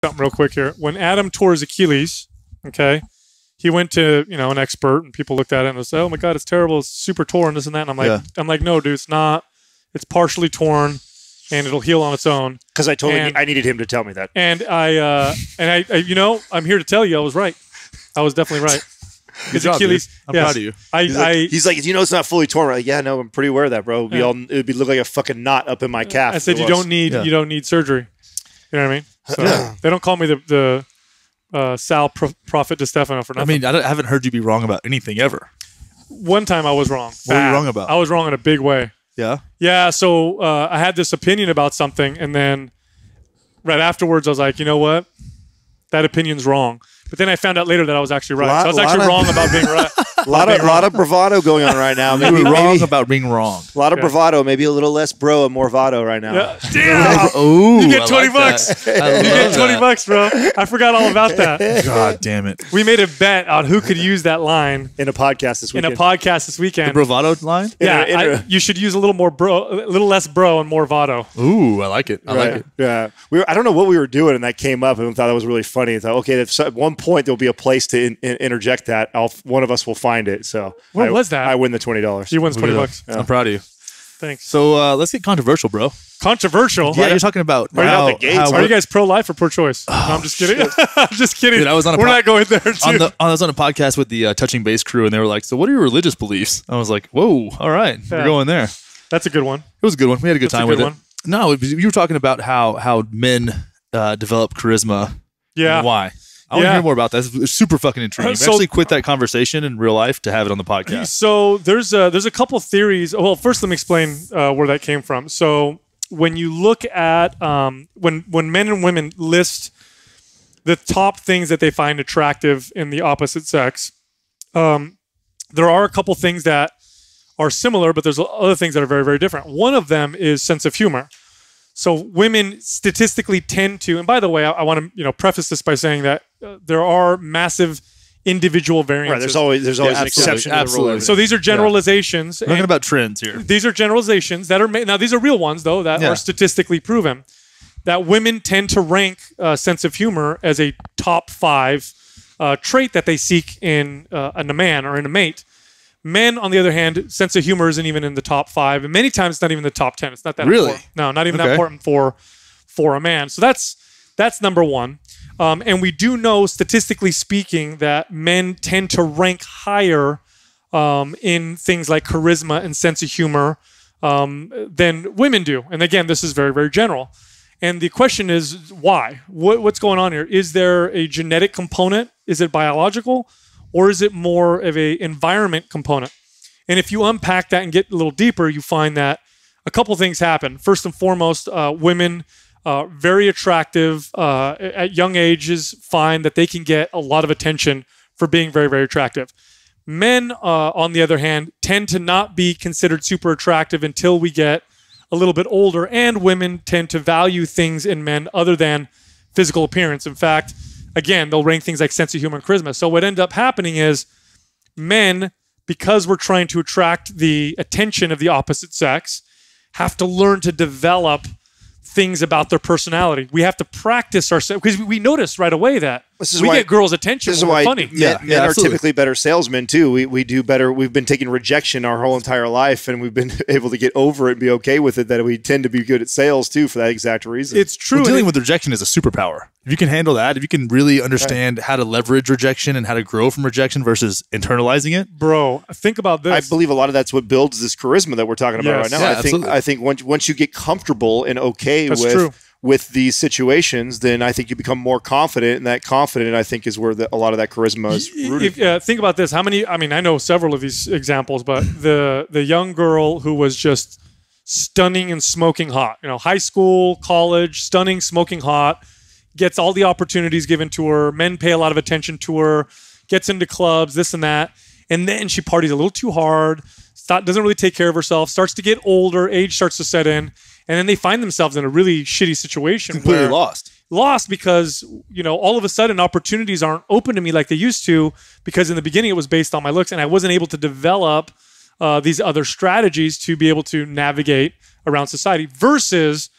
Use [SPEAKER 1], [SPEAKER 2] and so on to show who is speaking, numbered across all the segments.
[SPEAKER 1] something real quick here. When Adam tore his Achilles, okay, he went to an expert, and people looked at it and said, "Oh my God, it's terrible. It's super torn, this and that." And I'm like, no, dude, it's not. It's partially torn, and it'll heal on its own.
[SPEAKER 2] Because I needed him to tell me that.
[SPEAKER 1] And I I'm here to tell you, I was right. I was definitely right. His Achilles.
[SPEAKER 3] I'm proud of you.
[SPEAKER 2] He's like, it's not fully torn. Like, yeah, no, I'm pretty aware of that, bro. It'd look like a fucking knot up in my calf.
[SPEAKER 1] I said, you don't need surgery. You know what I mean? So they don't call me the Sal Prophet DeStefano for nothing.
[SPEAKER 3] I mean, I haven't heard you be wrong about anything ever.
[SPEAKER 1] One time I was wrong.
[SPEAKER 3] What were you wrong about?
[SPEAKER 1] I was wrong in a big way.
[SPEAKER 3] Yeah?
[SPEAKER 1] Yeah, so I had this opinion about something, and then right afterwards I was like, you know what? That opinion's wrong. But then I found out later that I was actually right. So I was actually wrong about being right.
[SPEAKER 2] A lot of bravado going on right now.
[SPEAKER 3] You were wrong about being wrong.
[SPEAKER 2] A lot of bravado. Maybe a little less bro and more vado right now.
[SPEAKER 1] Yeah. Damn!
[SPEAKER 3] Ooh,
[SPEAKER 1] you get $20. You get $20, bro. I forgot all about that.
[SPEAKER 3] God damn it.
[SPEAKER 1] We made a bet on who could use that line
[SPEAKER 2] in a podcast this weekend.
[SPEAKER 3] The bravado line?
[SPEAKER 1] Yeah, you should use a little more bro, a little less bro and more vado.
[SPEAKER 3] Ooh, I like it. I like it.
[SPEAKER 2] Yeah. I don't know what we were doing, and that came up, and we thought that was really funny. I thought, okay, at one point there'll be a place to interject that. One of us will find it. So
[SPEAKER 1] what was that?
[SPEAKER 2] I win the $20.
[SPEAKER 1] He wins $20.
[SPEAKER 3] Yeah. I'm proud of you.
[SPEAKER 1] Thanks.
[SPEAKER 3] So let's get controversial, bro.
[SPEAKER 1] Controversial?
[SPEAKER 3] Yeah, you're talking about
[SPEAKER 1] are you guys pro-life or pro-choice? No, I'm just kidding. I'm just kidding.
[SPEAKER 3] Dude,
[SPEAKER 1] We're not going there, too.
[SPEAKER 3] I was on a podcast with the Touching Base crew, and they were like, so what are your religious beliefs? I was like, whoa, all right. We're going there.
[SPEAKER 1] That's a good one.
[SPEAKER 3] It was a good one. We had a good time with it. No, you were talking about how men develop charisma.
[SPEAKER 1] Yeah.
[SPEAKER 3] And why. I want to hear more about that. It's super fucking intriguing. I actually quit that conversation in real life to have it on the podcast.
[SPEAKER 1] So there's a couple theories. Well, first let me explain where that came from. So when you look at when men and women list the top things that they find attractive in the opposite sex, there are a couple things that are similar, but there's other things that are very, very different. One of them is sense of humor. So women statistically tend to, and by the way, I want to preface this by saying that there are massive individual variances.
[SPEAKER 2] Right, there's always an exception to the rule.
[SPEAKER 1] So these are generalizations.
[SPEAKER 3] We're talking about trends here.
[SPEAKER 1] These are generalizations that are made. Now these are real ones though that are statistically proven. That women tend to rank sense of humor as a top 5 trait that they seek in a man or in a mate. Men, on the other hand, sense of humor isn't even in the top 5, and many times it's not even the top 10. It's not that important. No, not even that important for a man. So that's number one. And we do know, statistically speaking, that men tend to rank higher in things like charisma and sense of humor than women do. And again, this is very, very general. And the question is, why? What's going on here? Is there a genetic component? Is it biological? Or is it more of an environment component? And if you unpack that and get a little deeper, you find that a couple things happen. First and foremost, women, very attractive at young ages, find that they can get a lot of attention for being very, very attractive. Men, on the other hand, tend to not be considered super attractive until we get a little bit older, and women tend to value things in men other than physical appearance. In fact, again, they'll rank things like sense of humor and charisma. So what ended up happening is men, because we're trying to attract the attention of the opposite sex, have to learn to develop things about their personality. We have to practice ourselves because we notice right away that we get girls' attention.
[SPEAKER 2] This is
[SPEAKER 1] why
[SPEAKER 2] funny. Men are typically better salesmen too. We do better. We've been taking rejection our whole entire life, and we've been able to get over it and be okay with it. That we tend to be good at sales too for that exact reason.
[SPEAKER 1] It's true.
[SPEAKER 3] Well, dealing with rejection is a superpower. If you can handle that, if you can really understand how to leverage rejection and how to grow from rejection versus internalizing it,
[SPEAKER 1] bro, think about this.
[SPEAKER 2] I believe a lot of that's what builds this charisma that we're talking about right now.
[SPEAKER 3] Yeah,
[SPEAKER 2] I think once you get comfortable and okay with these situations, then I think you become more confident, and that confident, I think, is where a lot of that charisma is rooted.
[SPEAKER 1] Think about this. How many? I mean, I know several of these examples, but the young girl who was just stunning and smoking hot, high school, college, stunning, smoking hot, gets all the opportunities given to her. Men pay a lot of attention to her, gets into clubs, this and that, and then she parties a little too hard. Doesn't really take care of herself. Starts to get older. Age starts to set in. And then they find themselves in a really shitty situation.
[SPEAKER 3] Completely lost.
[SPEAKER 1] Lost because, all of a sudden opportunities aren't open to me like they used to, because in the beginning it was based on my looks and I wasn't able to develop these other strategies to be able to navigate around society versus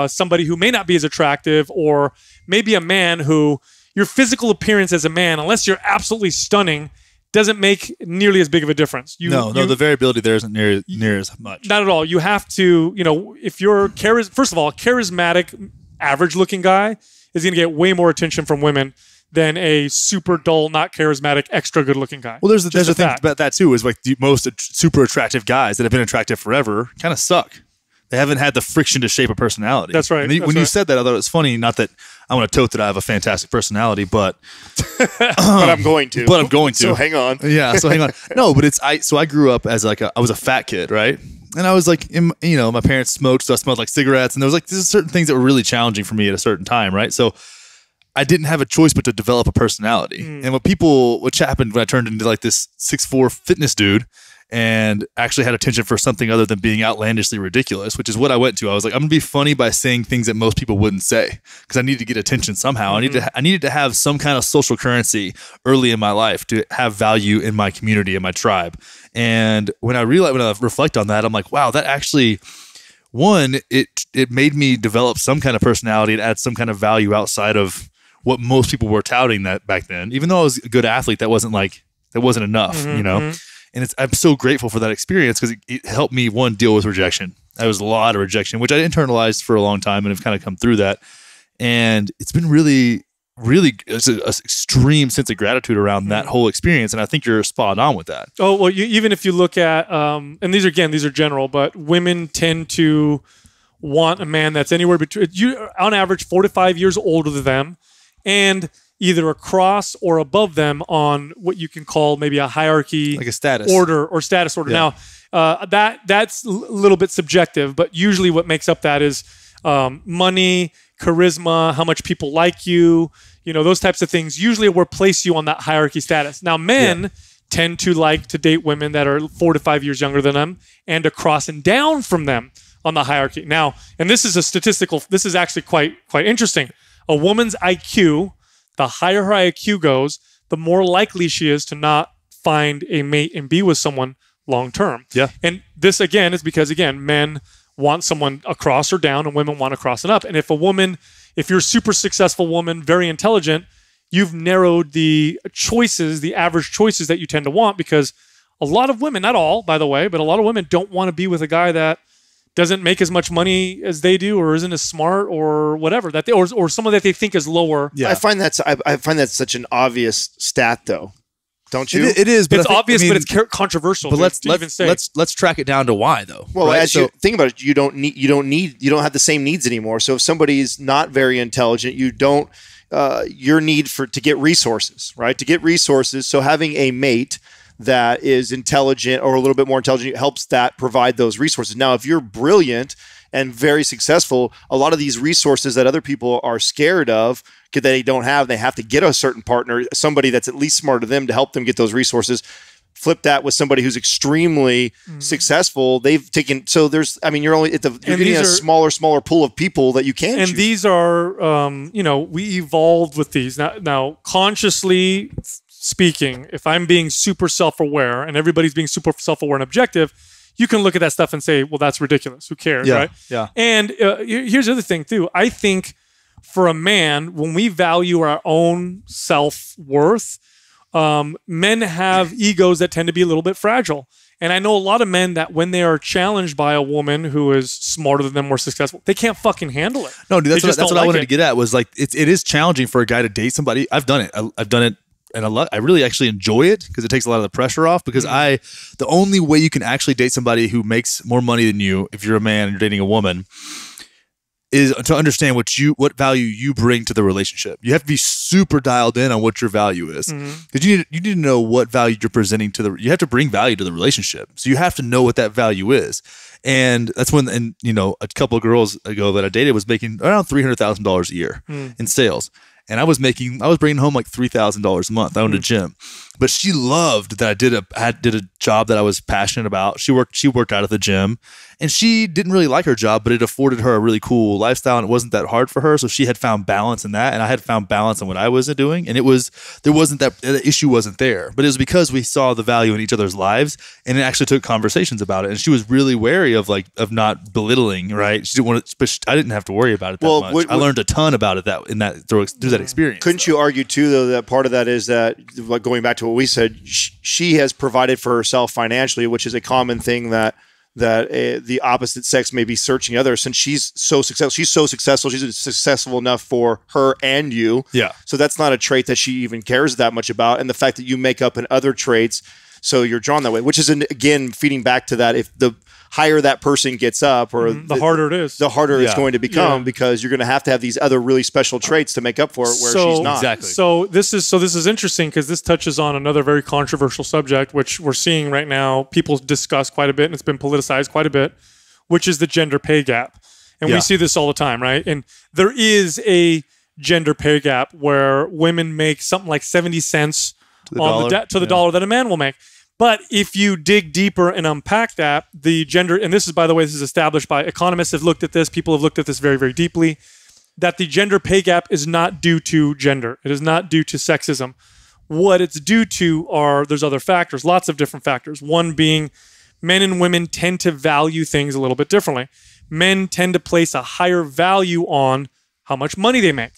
[SPEAKER 1] somebody who may not be as attractive, or maybe a man who your physical appearance as a man, unless you're absolutely stunning, doesn't make nearly as big of a difference.
[SPEAKER 3] The variability there isn't near as much.
[SPEAKER 1] Not at all. You have to, if you're first of all, a charismatic, average-looking guy is going to get way more attention from women than a super dull, not charismatic, extra good-looking guy.
[SPEAKER 3] Well, there's a thing about that too. Is like the most super attractive guys that have been attractive forever kind of suck. They haven't had the friction to shape a personality.
[SPEAKER 1] That's right.
[SPEAKER 3] And when you said that, I thought it was funny. Not that I want to tote that I have a fantastic personality, but
[SPEAKER 2] but I'm going to.
[SPEAKER 3] But I'm going to.
[SPEAKER 2] So hang on.
[SPEAKER 3] Yeah. So hang on. No, but I grew up as I was a fat kid, right? And I was like, my parents smoked, so I smelled like cigarettes, and there was like there's certain things that were really challenging for me at a certain time, right? So I didn't have a choice but to develop a personality. And what happened when I turned into like this 6'4" fitness dude and actually had attention for something other than being outlandishly ridiculous, which is what I went to. I was like, I'm going to be funny by saying things that most people wouldn't say because I needed to get attention somehow. I needed to have some kind of social currency early in my life to have value in my community and my tribe. And when I reflect on that, I'm like, wow, that actually, one, it made me develop some kind of personality and add some kind of value outside of what most people were touting that back then. Even though I was a good athlete, that wasn't enough, And I'm so grateful for that experience because it helped me, one, deal with rejection. There was a lot of rejection, which I internalized for a long time and have kind of come through that. And it's been really, really, it's an extreme sense of gratitude around that whole experience. And I think you're spot on with that.
[SPEAKER 1] Oh, well, even if you look at, and these are general, but women tend to want a man that's anywhere between, on average, 4 to 5 years older than them, and either across or above them on what you can call maybe a hierarchy,
[SPEAKER 3] like a status
[SPEAKER 1] order or status order. Yeah. Now, that's a little bit subjective, but usually what makes up that is money, charisma, how much people like you, those types of things usually will place you on that hierarchy status. Now, men tend to like to date women that are 4 to 5 years younger than them and across and down from them on the hierarchy. Now, and this is this is actually quite interesting. A woman's IQ, the higher her IQ goes, the more likely she is to not find a mate and be with someone long term.
[SPEAKER 3] Yeah.
[SPEAKER 1] And this, again, is because, men want someone across or down and women want across and up. And if you're a super successful woman, very intelligent, you've narrowed the average choices that you tend to want, because a lot of women, not all, by the way, but a lot of women don't want to be with a guy that doesn't make as much money as they do, or isn't as smart, or whatever or someone that they think is lower.
[SPEAKER 2] Yeah. I find that such an obvious stat, though. Don't you?
[SPEAKER 3] It is, but
[SPEAKER 1] it's obvious, but it's controversial.
[SPEAKER 3] But let's track it down to why, though.
[SPEAKER 2] Well, right? You think about it, you don't have the same needs anymore. So if somebody's not very intelligent, you don't your need to get resources, right? To get resources. So having a mate that is intelligent or a little bit more intelligent helps that provide those resources. Now, if you're brilliant and very successful, a lot of these resources that other people are scared of that they don't have, they have to get a certain partner, somebody that's at least smarter than them to help them get those resources. Flip that with somebody who's extremely successful. They've taken, you're only you're getting a smaller pool of people that you can choose.
[SPEAKER 1] And these are, we evolved with these. Now consciously speaking, if I'm being super self-aware and everybody's being super self-aware and objective, you can look at that stuff and say, well, that's ridiculous. Who cares, right?
[SPEAKER 3] Yeah.
[SPEAKER 1] And here's the other thing, too. I think for a man, when we value our own self-worth, men have egos that tend to be a little bit fragile. And I know a lot of men that when they are challenged by a woman who is smarter than them, more successful, they can't fucking handle it.
[SPEAKER 3] No, dude, that's what I wanted to get at, was like, it is challenging for a guy to date somebody. I've done it. I've done it. And I really actually enjoy it because it takes a lot of the pressure off, because the only way you can actually date somebody who makes more money than you, if you're a man and you're dating a woman, is to understand what value you bring to the relationship. You have to be super dialed in on what your value is, because you need to know what value you're presenting you have to bring value to the relationship. So you have to know what that value is. And that's when, a couple of girls ago that I dated was making around $300,000 a year in sales. And I was bringing home like $3,000 a month. I owned a gym, but she loved that I did a job that I was passionate about. She worked out at the gym, And she didn't really like her job, but it afforded her a really cool lifestyle, and it wasn't that hard for her. So she had found balance in that, and I had found balance in what I was doing. And the issue wasn't there, but it was because we saw the value in each other's lives, and it actually took conversations about it. And she was really wary of not belittling, right? She didn't want to, but I didn't have to worry about it that much. I learned a ton about it through that experience.
[SPEAKER 2] Couldn't you argue too, though, that part of that is that, going back to what we said, she has provided for herself financially, which is a common thing that the opposite sex may be searching others. Since she's so successful, she's successful enough for her and you.
[SPEAKER 3] Yeah.
[SPEAKER 2] So that's not a trait that she even cares that much about. And the fact that you make up in other traits, so you're drawn that way, which is, again, feeding back to that. If the higher that person gets up, or
[SPEAKER 1] the harder it is,
[SPEAKER 2] the harder it's going to become, because you're going to have these other really special traits to make up for it, where she's not.
[SPEAKER 3] Exactly.
[SPEAKER 1] So this is interesting, because this touches on another very controversial subject, which we're seeing right now. People discuss quite a bit, and it's been politicized quite a bit, which is the gender pay gap. And we see this all the time, right? And there is a gender pay gap where women make something like 70 cents to the dollar that a man will make. But if you dig deeper and unpack that, the gender, and this is, by the way, this is established by economists have looked at this, people have looked at this very, very deeply, that the gender pay gap is not due to gender. It is not due to sexism. What it's due to there's other factors, lots of different factors. One being men and women tend to value things a little bit differently. Men tend to place a higher value on how much money they make.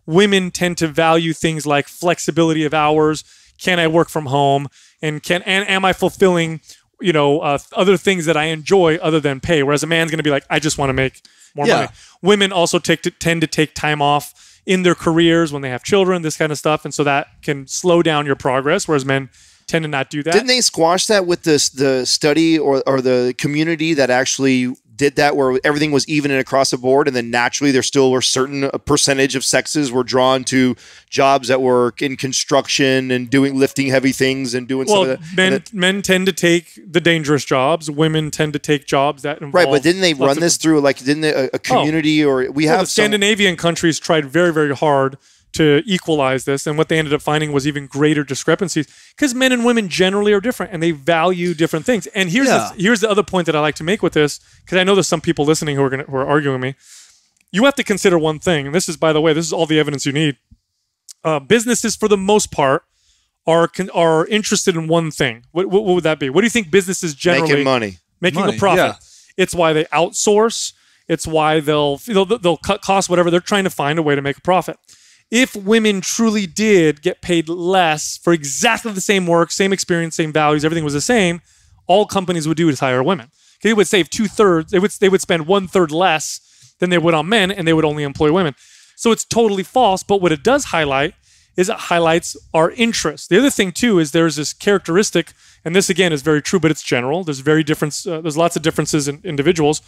[SPEAKER 1] Women tend to value things like flexibility of hours. Can I work from home? And am I fulfilling, other things that I enjoy other than pay? Whereas a man's going to be like, I just want to make more money. Women also tend to take time off in their careers when they have children, this kind of stuff, and so that can slow down your progress. Whereas men tend to not do that.
[SPEAKER 2] Didn't they squash that with the study or the community that actually did that, where everything was even and across the board, and then naturally there still were certain percentage of sexes were drawn to jobs that were in construction and lifting heavy things and doing some of that.
[SPEAKER 1] Men tend to take the dangerous jobs. Women tend to take jobs that involve.
[SPEAKER 2] Right, but didn't they run this through a community the
[SPEAKER 1] Scandinavian countries tried very, very hard to equalize this, and what they ended up finding was even greater discrepancies, because men and women generally are different and they value different things. And here's the other point that I like to make with this, because I know there's some people listening who are arguing with me. You have to consider one thing, and this is, by the way, this is all the evidence you need. Businesses, for the most part, are interested in one thing. What would that be? What do you think businesses generally making a profit? Yeah. It's why they outsource. It's why they'll cut costs, whatever. They're trying to find a way to make a profit. If women truly did get paid less for exactly the same work, same experience, same values, everything was the same, all companies would do is hire women. They would save 2/3. They would spend 1/3 less than they would on men, and they would only employ women. So it's totally false. But what it does highlight is it highlights our interests. The other thing too is there's this characteristic, and this again is very true, but it's general. There's lots of differences in individuals.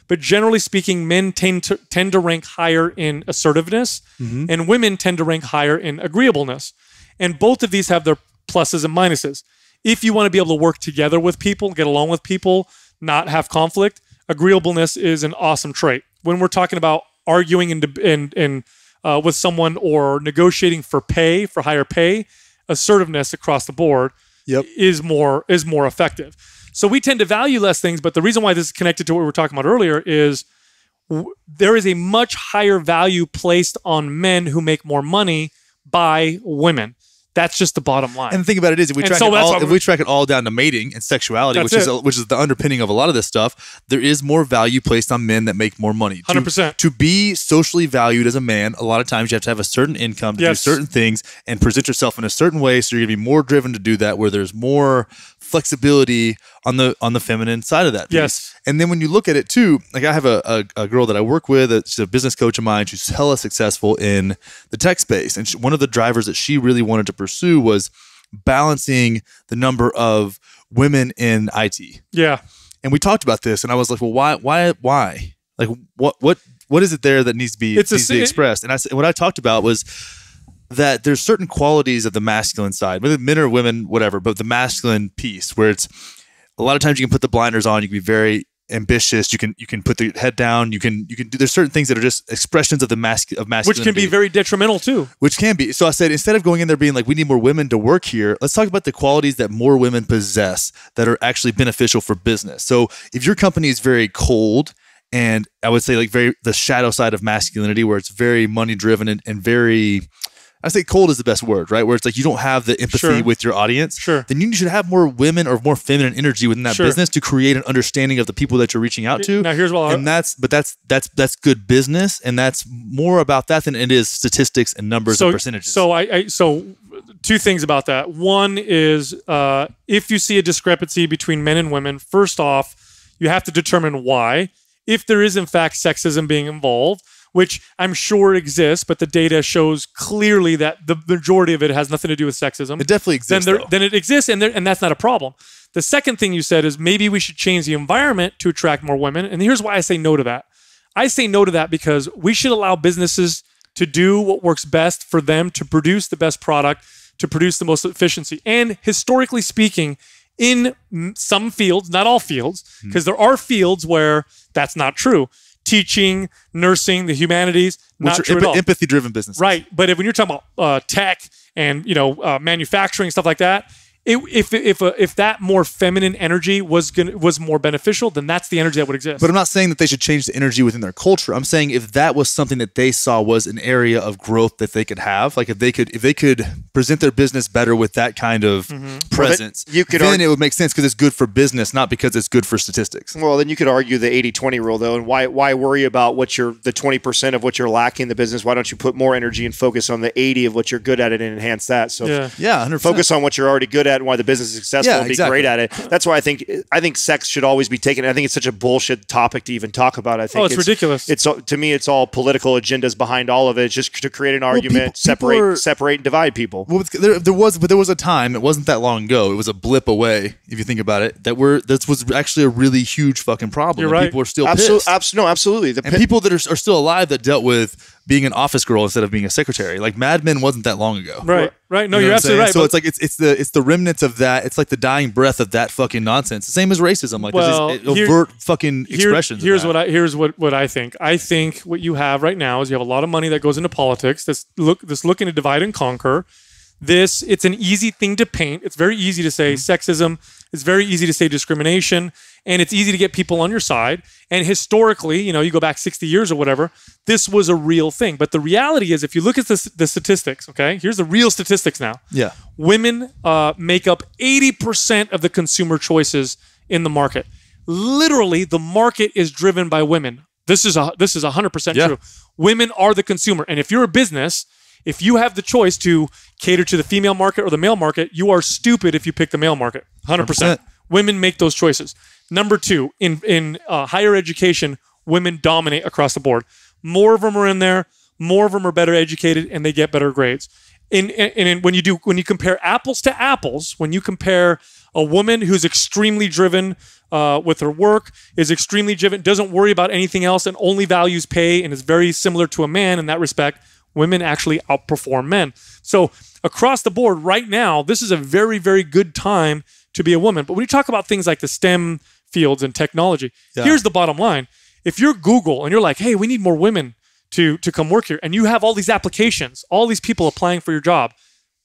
[SPEAKER 1] But generally speaking, men tend to rank higher in assertiveness, and women tend to rank higher in agreeableness. And both of these have their pluses and minuses. If you want to be able to work together with people, get along with people, not have conflict, agreeableness is an awesome trait. When we're talking about arguing with someone or negotiating for higher pay, assertiveness across the board is more effective. So we tend to value less things, but the reason why this is connected to what we were talking about earlier is there is a much higher value placed on men who make more money by women. That's just the bottom line.
[SPEAKER 3] And the thing about it is, if we track it all down to mating and sexuality, which is the underpinning of a lot of this stuff, there is more value placed on men that make more money.
[SPEAKER 1] 100%.
[SPEAKER 3] To be socially valued as a man, a lot of times you have to have a certain income to do certain things and present yourself in a certain way. So you're going to be more driven to do that, where there's more flexibility on the feminine side of that piece.
[SPEAKER 1] Yes.
[SPEAKER 3] And then when you look at it too, like I have a girl that I work with, she's a business coach of mine. She's hella successful in the tech space. And one of the drivers that she really wanted to pursue was balancing the number of women in IT.
[SPEAKER 1] Yeah.
[SPEAKER 3] And we talked about this, and I was like, well, why? Like what is it there that needs to be expressed? And what I talked about was that there's certain qualities of the masculine side, whether men or women, whatever, but the masculine piece, where it's a lot of times you can put the blinders on, you can be very ambitious. You can put the head down. You can do. There's certain things that are just expressions of masculinity,
[SPEAKER 1] which can be very detrimental too.
[SPEAKER 3] Which can be. So I said, instead of going in there being like, we need more women to work here, let's talk about the qualities that more women possess that are actually beneficial for business. So if your company is very cold, and I would say like very the shadow side of masculinity, where it's very money driven and very, I say cold is the best word, right? Where it's like you don't have the empathy with your audience. Then you should have more women or more feminine energy within that business to create an understanding of the people that you're reaching out to.
[SPEAKER 1] Now here's what
[SPEAKER 3] that's good business, and that's more about that than it is statistics and numbers and percentages.
[SPEAKER 1] So two things about that. One is if you see a discrepancy between men and women, first off, you have to determine why. If there is in fact sexism being involved, which I'm sure exists, but the data shows clearly that the majority of it has nothing to do with sexism.
[SPEAKER 3] It definitely exists.
[SPEAKER 1] Then it exists, and that's not a problem. The second thing you said is maybe we should change the environment to attract more women. And here's why I say no to that. I say no to that because we should allow businesses to do what works best for them to produce the best product, to produce the most efficiency. And historically speaking, in some fields, not all fields, because there are fields where that's not true. Teaching, nursing, the humanities, not true at all.
[SPEAKER 3] Empathy-driven businesses.
[SPEAKER 1] Right. But when you're talking about tech and manufacturing, stuff like that, if that more feminine energy was more beneficial, then that's the energy that would exist.
[SPEAKER 3] But I'm not saying that they should change the energy within their culture. I'm saying if that was something that they saw was an area of growth that they could have, like if they could present their business better with that kind of presence, then it would make sense because it's good for business, not because it's good for statistics.
[SPEAKER 2] Well, then you could argue the 80-20 rule though, and why worry about the 20% of what you're lacking in the business? Why don't you put more energy and focus on the 80 of what you're good at it and enhance that? So
[SPEAKER 3] 100%.
[SPEAKER 2] Focus on what you're already good at and why the business is successful and be great at it. That's why I think sex should always be taken. I think it's such a bullshit topic to even talk about. I think
[SPEAKER 1] it's ridiculous.
[SPEAKER 2] To me, it's all political agendas behind all of it. It's just to create an argument, separate and divide people.
[SPEAKER 3] Well, there was a time, it wasn't that long ago, it was a blip away, if you think about it, this was actually a really huge fucking problem.
[SPEAKER 1] You're right.
[SPEAKER 3] People are still pissed.
[SPEAKER 2] Absolutely.
[SPEAKER 3] And people that are still alive that dealt with being an office girl instead of being a secretary. Like Mad Men wasn't that long ago.
[SPEAKER 1] Right. No, you're absolutely right.
[SPEAKER 3] So it's like it's the remnants of that. It's like the dying breath of that fucking nonsense. The same as racism. Like overt fucking expressions.
[SPEAKER 1] Here's what I think. I think what you have right now is you have a lot of money that goes into politics. This looking to divide and conquer. It's an easy thing to paint. It's very easy to say sexism. It's very easy to say discrimination, and it's easy to get people on your side. And historically, you go back 60 years or whatever, this was a real thing. But the reality is, if you look at the statistics, okay, here's the real statistics now.
[SPEAKER 3] Yeah,
[SPEAKER 1] women make up 80% of the consumer choices in the market. Literally, the market is driven by women. This is 100% true. Women are the consumer, and if you're a business, if you have the choice to cater to the female market or the male market, you are stupid if you pick the male market. 100%. Women make those choices. Number two, in higher education, women dominate across the board. More of them are in there. More of them are better educated, and they get better grades. When you compare apples to apples, when you compare a woman who's extremely driven with her work, is extremely driven, doesn't worry about anything else, and only values pay, and is very similar to a man in that respect, women actually outperform men. So across the board right now, this is a very, very good time to be a woman. But when you talk about things like the STEM fields and technology, here's the bottom line. If you're Google and you're like, hey, we need more women to come work here, and you have all these applications, all these people applying for your job,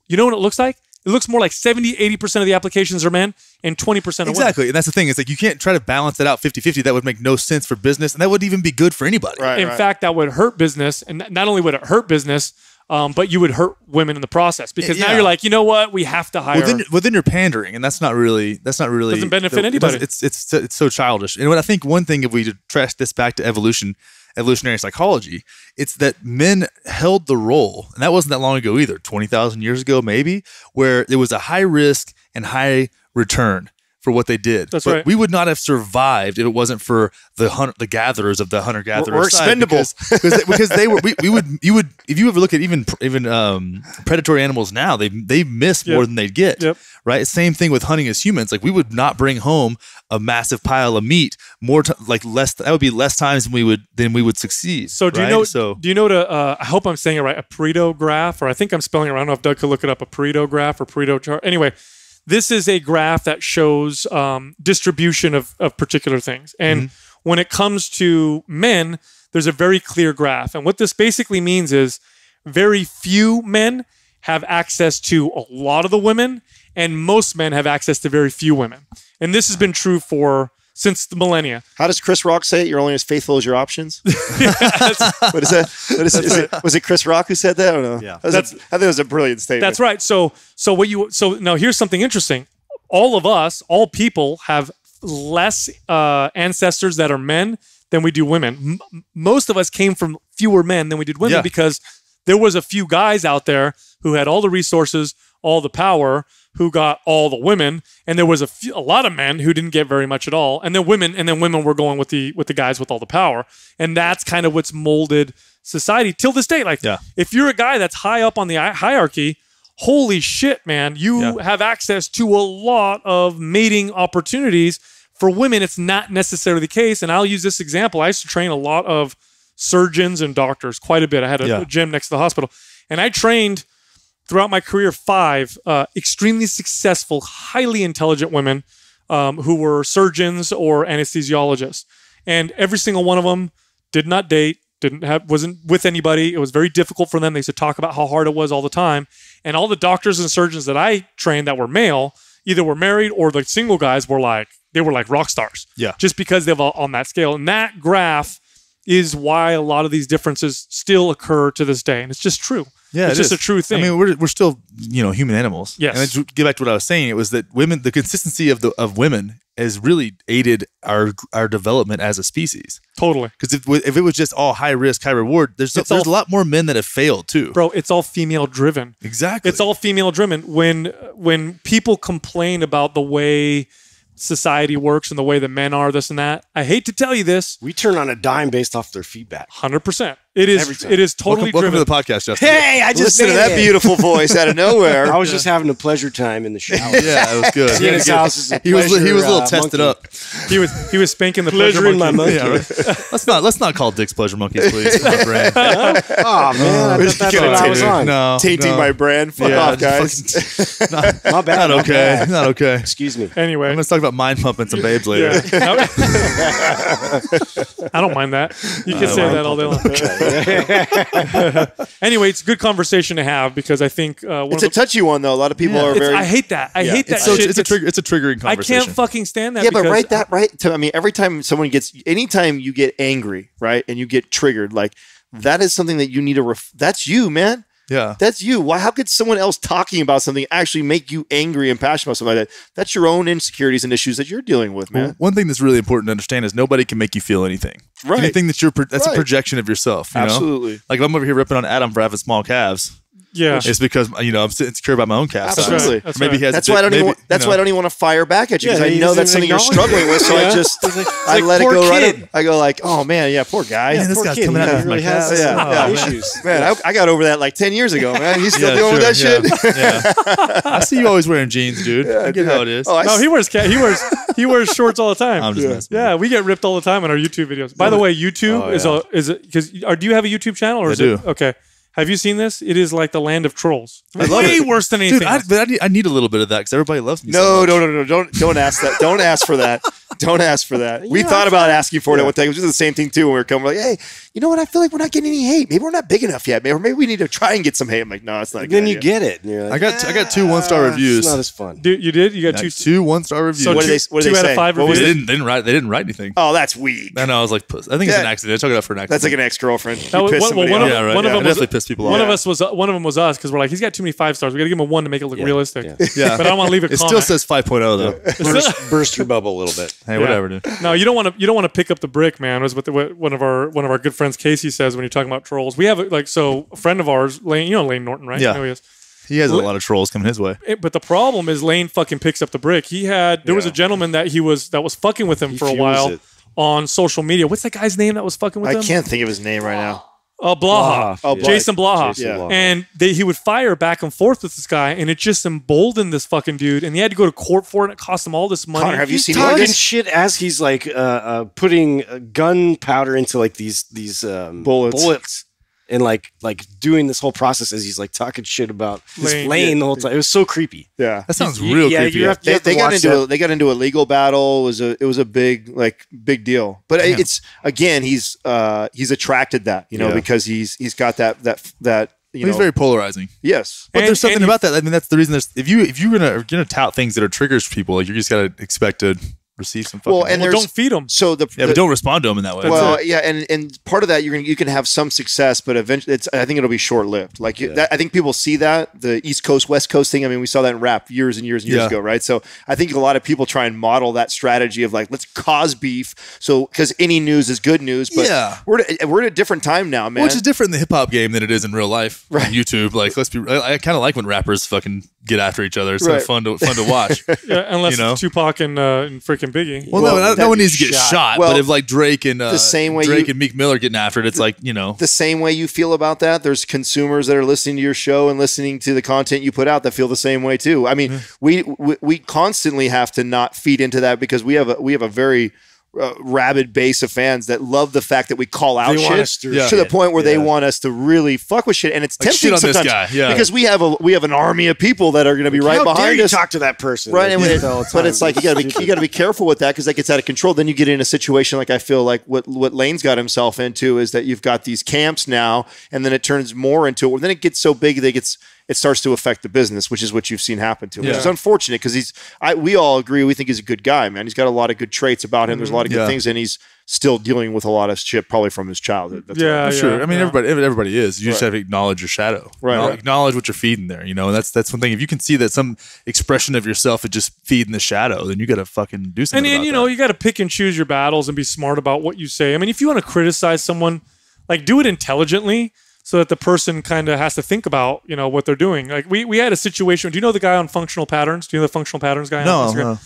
[SPEAKER 1] you know what it looks like? It looks more like 70, 80% of the applications are men and 20% are women.
[SPEAKER 3] Exactly. And that's the thing. It's like you can't try to balance that out 50-50. That would make no sense for business. And that wouldn't even be good for anybody.
[SPEAKER 1] In fact, that would hurt business. And not only would it hurt business, but you would hurt women in the process. Because now you're like, you know what? We have to hire.
[SPEAKER 3] Within your pandering. And that's not really
[SPEAKER 1] doesn't benefit anybody.
[SPEAKER 3] It's so childish. And what I think one thing, if we trace this back to evolutionary psychology, it's that men held the role, and that wasn't that long ago either, 20,000 years ago maybe, where there was a high risk and high return for what they did.
[SPEAKER 1] That's right.
[SPEAKER 3] We would not have survived if it wasn't for the gatherers of the hunter-gatherer.
[SPEAKER 2] We're expendable
[SPEAKER 3] because they were. You would if you ever look at even predatory animals now, they miss more than they get.
[SPEAKER 1] Yep.
[SPEAKER 3] Right. Same thing with hunting as humans. Like we would not bring home a massive pile of meat less. That would be less times than we would succeed.
[SPEAKER 1] So do you know I hope I'm saying it right, a Pareto graph, or I think I'm spelling it right. I don't know if Doug could look it up, a Pareto graph or Pareto chart. Anyway, this is a graph that shows distribution of particular things. And when it comes to men, there's a very clear graph. And what this basically means is very few men have access to a lot of the women, and most men have access to very few women. And this has been true since the millennia.
[SPEAKER 2] How does Chris Rock say it? You're only as faithful as your options? What is that? Was it Chris Rock who said that? I don't know.
[SPEAKER 4] Yeah.
[SPEAKER 2] I think it was a brilliant statement.
[SPEAKER 1] That's right. So now here's something interesting. All people have less ancestors that are men than we do women. Most of us came from fewer men than we did women because there was a few guys out there who had all the resources, all the power, who got all the women, and there was a lot of men who didn't get very much at all, and then women were going with the guys with all the power, and that's kind of what's molded society till this day. Like, if you're a guy that's high up on the hierarchy, holy shit, man, you have access to a lot of mating opportunities. For women, it's not necessarily the case, and I'll use this example. I used to train a lot of surgeons and doctors quite a bit. I had a gym next to the hospital, and I trained throughout my career 5 extremely successful, highly intelligent women who were surgeons or anesthesiologists, and every single one of them did not date, wasn't with anybody. It was very difficult for them. They used to talk about how hard it was all the time, and all the doctors and surgeons that I trained that were male either were married or the single guys were like rock stars. Yeah, just because they're on that scale, and that graph is why a lot of these differences still occur to this day, and it's just true. Yeah, it's just a true thing.
[SPEAKER 3] I mean, we're still human animals.
[SPEAKER 1] Yes.
[SPEAKER 3] And to get back to what I was saying, it was that the consistency of women has really aided our development as a species.
[SPEAKER 1] Totally.
[SPEAKER 3] Because if it was just all high risk, high reward, there's a lot more men that have failed too.
[SPEAKER 1] Bro, it's all female driven.
[SPEAKER 3] Exactly.
[SPEAKER 1] It's all female driven. When people complain about the way society works and the way that men are, this and that, I hate to tell you this.
[SPEAKER 4] We turn on a dime based off their feedback.
[SPEAKER 1] 100%. It is totally
[SPEAKER 3] welcome
[SPEAKER 1] driven.
[SPEAKER 3] to the podcast, Justin.
[SPEAKER 4] Hey, I just
[SPEAKER 2] listen to that beautiful voice out of nowhere.
[SPEAKER 4] I was just having a pleasure time in the shower.
[SPEAKER 3] Yeah, it was good.
[SPEAKER 4] Seeing his house is a
[SPEAKER 3] he was a
[SPEAKER 4] pleasure,
[SPEAKER 3] little tested
[SPEAKER 4] monkey.
[SPEAKER 3] up.
[SPEAKER 1] He was spanking the
[SPEAKER 4] Pleasure in my monkey.
[SPEAKER 3] Yeah, right. Let's not call dicks pleasure monkeys, please. My brand.
[SPEAKER 4] Oh man, I thought that's what I was on.
[SPEAKER 3] No,
[SPEAKER 2] tainting my brand. Fuck off, guys.
[SPEAKER 4] My bad.
[SPEAKER 3] Not okay. Not okay.
[SPEAKER 4] Excuse me.
[SPEAKER 1] Anyway,
[SPEAKER 3] I'm gonna talk about mind pumping some babes later.
[SPEAKER 1] Yeah. I don't mind that. You can say that all day long. Anyway, it's a good conversation to have because I think
[SPEAKER 2] it's a touchy one though. A lot of people are very.
[SPEAKER 1] I hate that. I hate that.
[SPEAKER 3] So
[SPEAKER 1] shit.
[SPEAKER 3] it's a triggering conversation.
[SPEAKER 1] I can't fucking stand that.
[SPEAKER 2] Yeah, but I mean, every time anytime you get angry, right, and you get triggered, like that is something that you need to. That's you, man.
[SPEAKER 3] Yeah,
[SPEAKER 2] that's you. Why? How could someone else talking about something actually make you angry and passionate about something like that? That's your own insecurities and issues that you're dealing with, man.
[SPEAKER 3] Well, one thing that's really important to understand is nobody can make you feel anything.
[SPEAKER 2] Right.
[SPEAKER 3] Anything that's a projection of yourself. You
[SPEAKER 2] Absolutely.
[SPEAKER 3] know? Like if I'm over here ripping on Adam for having small calves.
[SPEAKER 1] Yeah,
[SPEAKER 3] it's because I'm insecure about my own calves.
[SPEAKER 2] Absolutely.
[SPEAKER 1] That's
[SPEAKER 3] maybe he has.
[SPEAKER 2] That's why I don't even. That's why I don't even want to fire back at you because I know that's something you're struggling with. So I let it go right. I go like, oh man, yeah, poor guy.
[SPEAKER 3] Man, this guy's coming out of my calves.
[SPEAKER 4] Issues.
[SPEAKER 2] Man, I got over that like 10 years ago. Man, he's still dealing with that shit.
[SPEAKER 3] Yeah. I see you always wearing jeans, dude. I get how it is.
[SPEAKER 1] No, he wears shorts all the time.
[SPEAKER 3] I'm just messing.
[SPEAKER 1] Yeah, we get ripped all the time on our YouTube videos. By the way, YouTube is because do you have a YouTube channel or
[SPEAKER 3] I
[SPEAKER 1] is
[SPEAKER 3] do.
[SPEAKER 1] it okay? Have you seen this? It is like the land of trolls.
[SPEAKER 3] I love
[SPEAKER 1] Way
[SPEAKER 3] it.
[SPEAKER 1] worse than anything.
[SPEAKER 3] Dude, I need a little bit of that because everybody loves me.
[SPEAKER 2] No,
[SPEAKER 3] so much.
[SPEAKER 2] no. Don't ask that. Don't ask for that. Don't ask for that. We thought about asking for it one time. It was just the same thing too when we were coming. We're like, hey, you know what? I feel like we're not getting any hate. Maybe we're not big enough yet. Maybe we need to try and get some hate. I'm like, no, it's not.
[SPEAKER 4] Then you get it. And you're like,
[SPEAKER 3] I got 2 1-star reviews.
[SPEAKER 4] It's not as fun.
[SPEAKER 1] Dude, you did? You got
[SPEAKER 3] 2 1-star reviews.
[SPEAKER 1] So
[SPEAKER 2] what did they
[SPEAKER 1] 2 out
[SPEAKER 2] say?
[SPEAKER 1] of 5
[SPEAKER 2] What was
[SPEAKER 1] reviews.
[SPEAKER 3] They didn't write anything.
[SPEAKER 2] Oh, that's weak.
[SPEAKER 3] I know. I was like, I think it's an accident. I took it out for an accident.
[SPEAKER 2] That's like an ex-girlfriend.
[SPEAKER 1] That was-
[SPEAKER 2] You pissed
[SPEAKER 1] well,
[SPEAKER 2] somebody
[SPEAKER 1] one of-
[SPEAKER 2] off.
[SPEAKER 3] Yeah, right.
[SPEAKER 1] one of
[SPEAKER 3] I
[SPEAKER 1] them was-
[SPEAKER 3] definitely pissed people off.
[SPEAKER 1] One of them was us because we're like, he's got too many 5 stars. We got to give him a 1 to make it look realistic.
[SPEAKER 3] Yeah,
[SPEAKER 1] But I don't want to leave it.
[SPEAKER 3] it still says 5.0 though.
[SPEAKER 4] Burst your bubble a little bit.
[SPEAKER 3] Hey, whatever, dude.
[SPEAKER 1] No, you don't want to pick up the brick, man. Was what one of our good friends Casey says when you're talking about trolls. We have a friend of ours, Lane. You know Lane Norton, right?
[SPEAKER 3] Yeah.
[SPEAKER 1] You know he is.
[SPEAKER 3] He has a lot of trolls coming his way.
[SPEAKER 1] But the problem is Lane fucking picks up the brick. There was a gentleman that was fucking with him for a while on social media. What's that guy's name that was fucking with him?
[SPEAKER 2] I can't think of his name right now.
[SPEAKER 1] Blaha.
[SPEAKER 2] Oh,
[SPEAKER 1] Jason Blaha.
[SPEAKER 2] Yeah.
[SPEAKER 1] And he would fire back and forth with this guy, and it just emboldened this fucking dude. And he had to go to court for it, and it cost him all this money.
[SPEAKER 2] Connor, have you
[SPEAKER 4] He's
[SPEAKER 2] seen
[SPEAKER 4] talking
[SPEAKER 2] August?
[SPEAKER 4] shit as he's like putting gunpowder into like these
[SPEAKER 2] Bullets.
[SPEAKER 4] and like doing this whole process as he's like talking shit about Lane the whole time. It was so creepy.
[SPEAKER 2] Yeah,
[SPEAKER 3] that sounds real creepy.
[SPEAKER 2] They got into a legal battle. It was a big deal. But it's again, he's attracted that, because he's got that.
[SPEAKER 3] He's very polarizing.
[SPEAKER 2] Yes,
[SPEAKER 3] but there's something about that. I mean, that's the reason. If you're gonna tout things that are triggers for people, like you just gotta expect to receive some fucking
[SPEAKER 1] don't feed them.
[SPEAKER 2] So
[SPEAKER 3] but don't respond to them in that way.
[SPEAKER 2] Well, and part of that you can have some success, but eventually I think it'll be short lived. Like I think people see that the East Coast West Coast thing. I mean, we saw that in rap years and years and years ago, right? So I think a lot of people try and model that strategy of like, let's cause beef, so because any news is good news. But we're at a different time now, man.
[SPEAKER 3] Which is different in the hip hop game than it is in real life. Right. On YouTube, like I kind of like when rappers fucking get after each other. It's kind of fun to watch.
[SPEAKER 1] Unless it's Tupac and freaking Biggie.
[SPEAKER 3] Well, no one needs to get shot.
[SPEAKER 2] Well,
[SPEAKER 3] but if like Drake and
[SPEAKER 2] the same way
[SPEAKER 3] and Meek Mill are getting after it, it's like
[SPEAKER 2] the same way you feel about that. There's consumers that are listening to your show and listening to the content you put out that feel the same way too. I mean, we constantly have to not feed into that because we have a very rabid base of fans that love the fact that we call out shit to the point where they want us to really fuck with shit, and it's tempting
[SPEAKER 3] shit on
[SPEAKER 2] sometimes
[SPEAKER 3] this guy.
[SPEAKER 2] because we have an army of people that are going to be right behind us.
[SPEAKER 4] Talk to that person,
[SPEAKER 2] right? But it's like you got to be careful with that because that gets out of control. Then you get in a situation like I feel like what Lane's got himself into is that you've got these camps now, and then it turns more into then it gets so big that it starts to affect the business, which is what you've seen happen to him, which is unfortunate because we all agree. We think he's a good guy, man. He's got a lot of good traits about him. There's a lot of good things, and he's still dealing with a lot of shit probably from his childhood. That's
[SPEAKER 3] sure. I mean, everybody is. You just have to acknowledge your shadow.
[SPEAKER 2] Right.
[SPEAKER 3] Acknowledge what you're feeding there. And that's one thing. If you can see that some expression of yourself is just feeding the shadow, then you got to fucking do something about that.
[SPEAKER 1] You got to pick and choose your battles and be smart about what you say. I mean, if you want to criticize someone, like do it intelligently, so that the person kind of has to think about, what they're doing. Like we had a situation. Do you know the guy on functional patterns? Do you know the functional patterns guy?
[SPEAKER 3] No.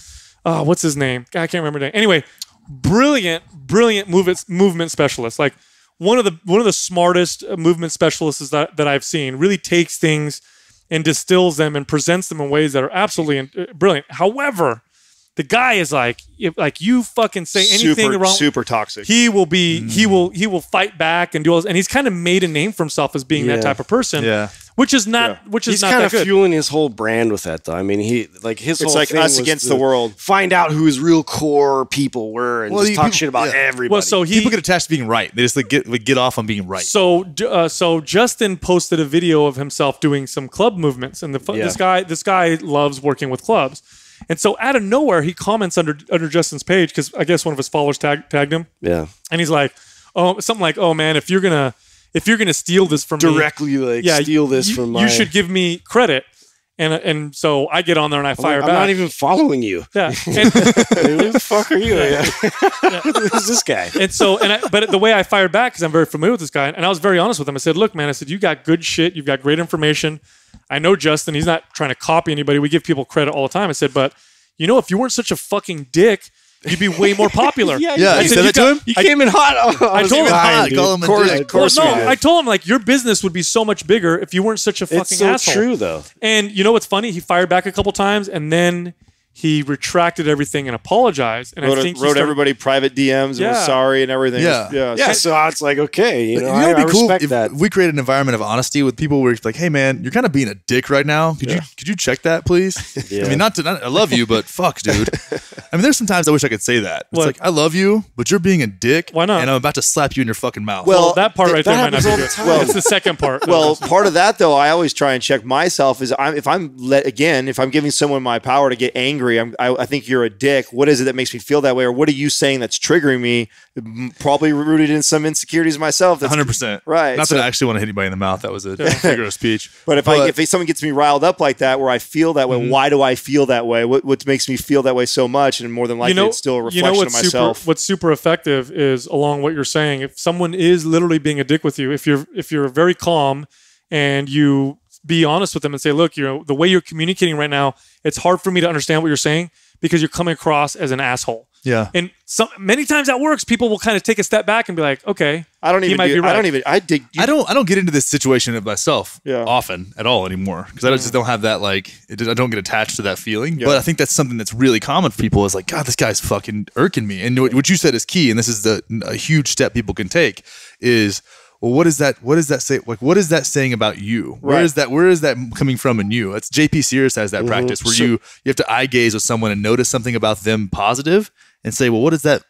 [SPEAKER 1] Oh, what's his name? I can't remember his name. Anyway, brilliant movement specialist. Like one of the smartest movement specialists that I've seen. Really takes things and distills them and presents them in ways that are absolutely brilliant. However, the guy is like, if you fucking say anything wrong,
[SPEAKER 2] super toxic.
[SPEAKER 1] He will be, he will fight back and do all this. And he's kind of made a name for himself as being that type of person.
[SPEAKER 3] Yeah.
[SPEAKER 1] Which is not
[SPEAKER 4] he's
[SPEAKER 1] not
[SPEAKER 4] kind
[SPEAKER 1] that
[SPEAKER 4] of
[SPEAKER 1] good.
[SPEAKER 4] fueling his whole brand with that, though. I mean, his
[SPEAKER 2] it's
[SPEAKER 4] whole
[SPEAKER 2] like
[SPEAKER 4] thing
[SPEAKER 2] us
[SPEAKER 4] was
[SPEAKER 2] against
[SPEAKER 4] to
[SPEAKER 2] the world.
[SPEAKER 4] Find out who his real core people were and just talk shit about everybody.
[SPEAKER 1] Well, so
[SPEAKER 3] people get attached to being right. They just get off on being right.
[SPEAKER 1] So Justin posted a video of himself doing some club movements, and this guy loves working with clubs. And so out of nowhere, he comments under Justin's page because I guess one of his followers tagged him.
[SPEAKER 4] Yeah,
[SPEAKER 1] and he's like, something like, "Oh man, if you're gonna steal this from
[SPEAKER 4] directly, steal this from my,
[SPEAKER 1] you should give me credit." And so I get on there and I fire back.
[SPEAKER 4] I'm not even following you.
[SPEAKER 1] Yeah.
[SPEAKER 4] Who the fuck are you? Who's this guy?
[SPEAKER 1] And so, but the way I fired back, because I'm very familiar with this guy, and I was very honest with him. I said, "Look, man," I said, "you got good shit. You've got great information. I know Justin. He's not trying to copy anybody. We give people credit all the time." I said, "But if you weren't such a fucking dick, you'd be way more popular."
[SPEAKER 3] You said that to him?
[SPEAKER 4] You came in hot.
[SPEAKER 1] I told him. I told him like your business would be so much bigger if you weren't such a fucking asshole.
[SPEAKER 4] It's so true, though.
[SPEAKER 1] And you know what's funny? He fired back a couple times, and then he retracted everything and apologized. And I think
[SPEAKER 2] wrote everybody private DMs and was sorry and everything.
[SPEAKER 4] Yeah. So it's like, okay, I respect that.
[SPEAKER 3] If we create an environment of honesty with people where it's like, hey man, you're kind of being a dick right now. Could you check that, please? I mean, not I love you, but fuck, dude. I mean, there's sometimes I wish I could say that. It's like, I love you, but you're being a dick.
[SPEAKER 1] Why not?
[SPEAKER 3] And I'm about to slap you in your fucking mouth.
[SPEAKER 1] Well, that part right there might not be good.
[SPEAKER 2] Well,
[SPEAKER 1] it's the second part.
[SPEAKER 2] Well, part of that though, I always try and check myself is if I'm giving someone my power to get angry, I think you're a dick. What is it that makes me feel that way? Or what are you saying that's triggering me? Probably rooted in some insecurities myself. That's
[SPEAKER 3] 100%.
[SPEAKER 2] Right.
[SPEAKER 3] Not that I actually want to hit anybody in the mouth. That was a figure of speech.
[SPEAKER 2] But if someone gets me riled up like that, where I feel that way, why do I feel that way? What makes me feel that way so much? And more than likely, it's still a reflection of myself.
[SPEAKER 1] What's super effective is along what you're saying. If someone is literally being a dick with you, if you're very calm and you be honest with them and say, look, the way you're communicating right now, it's hard for me to understand what you're saying because you're coming across as an asshole.
[SPEAKER 3] Yeah.
[SPEAKER 1] And many times that works. People will kind of take a step back and be like, okay,
[SPEAKER 2] I don't get into
[SPEAKER 3] this situation of myself often at all anymore because I just don't have that I don't get attached to that feeling. But I think that's something that's really common for people is like, God, this guy's fucking irking me. And what you said is key, and this is a huge step people can take is, well, what does that say? Like, what is that saying about you? Where is that coming from in you? It's JP Sears has that practice where you have to eye gaze with someone and notice something about them positive and say, well, what does that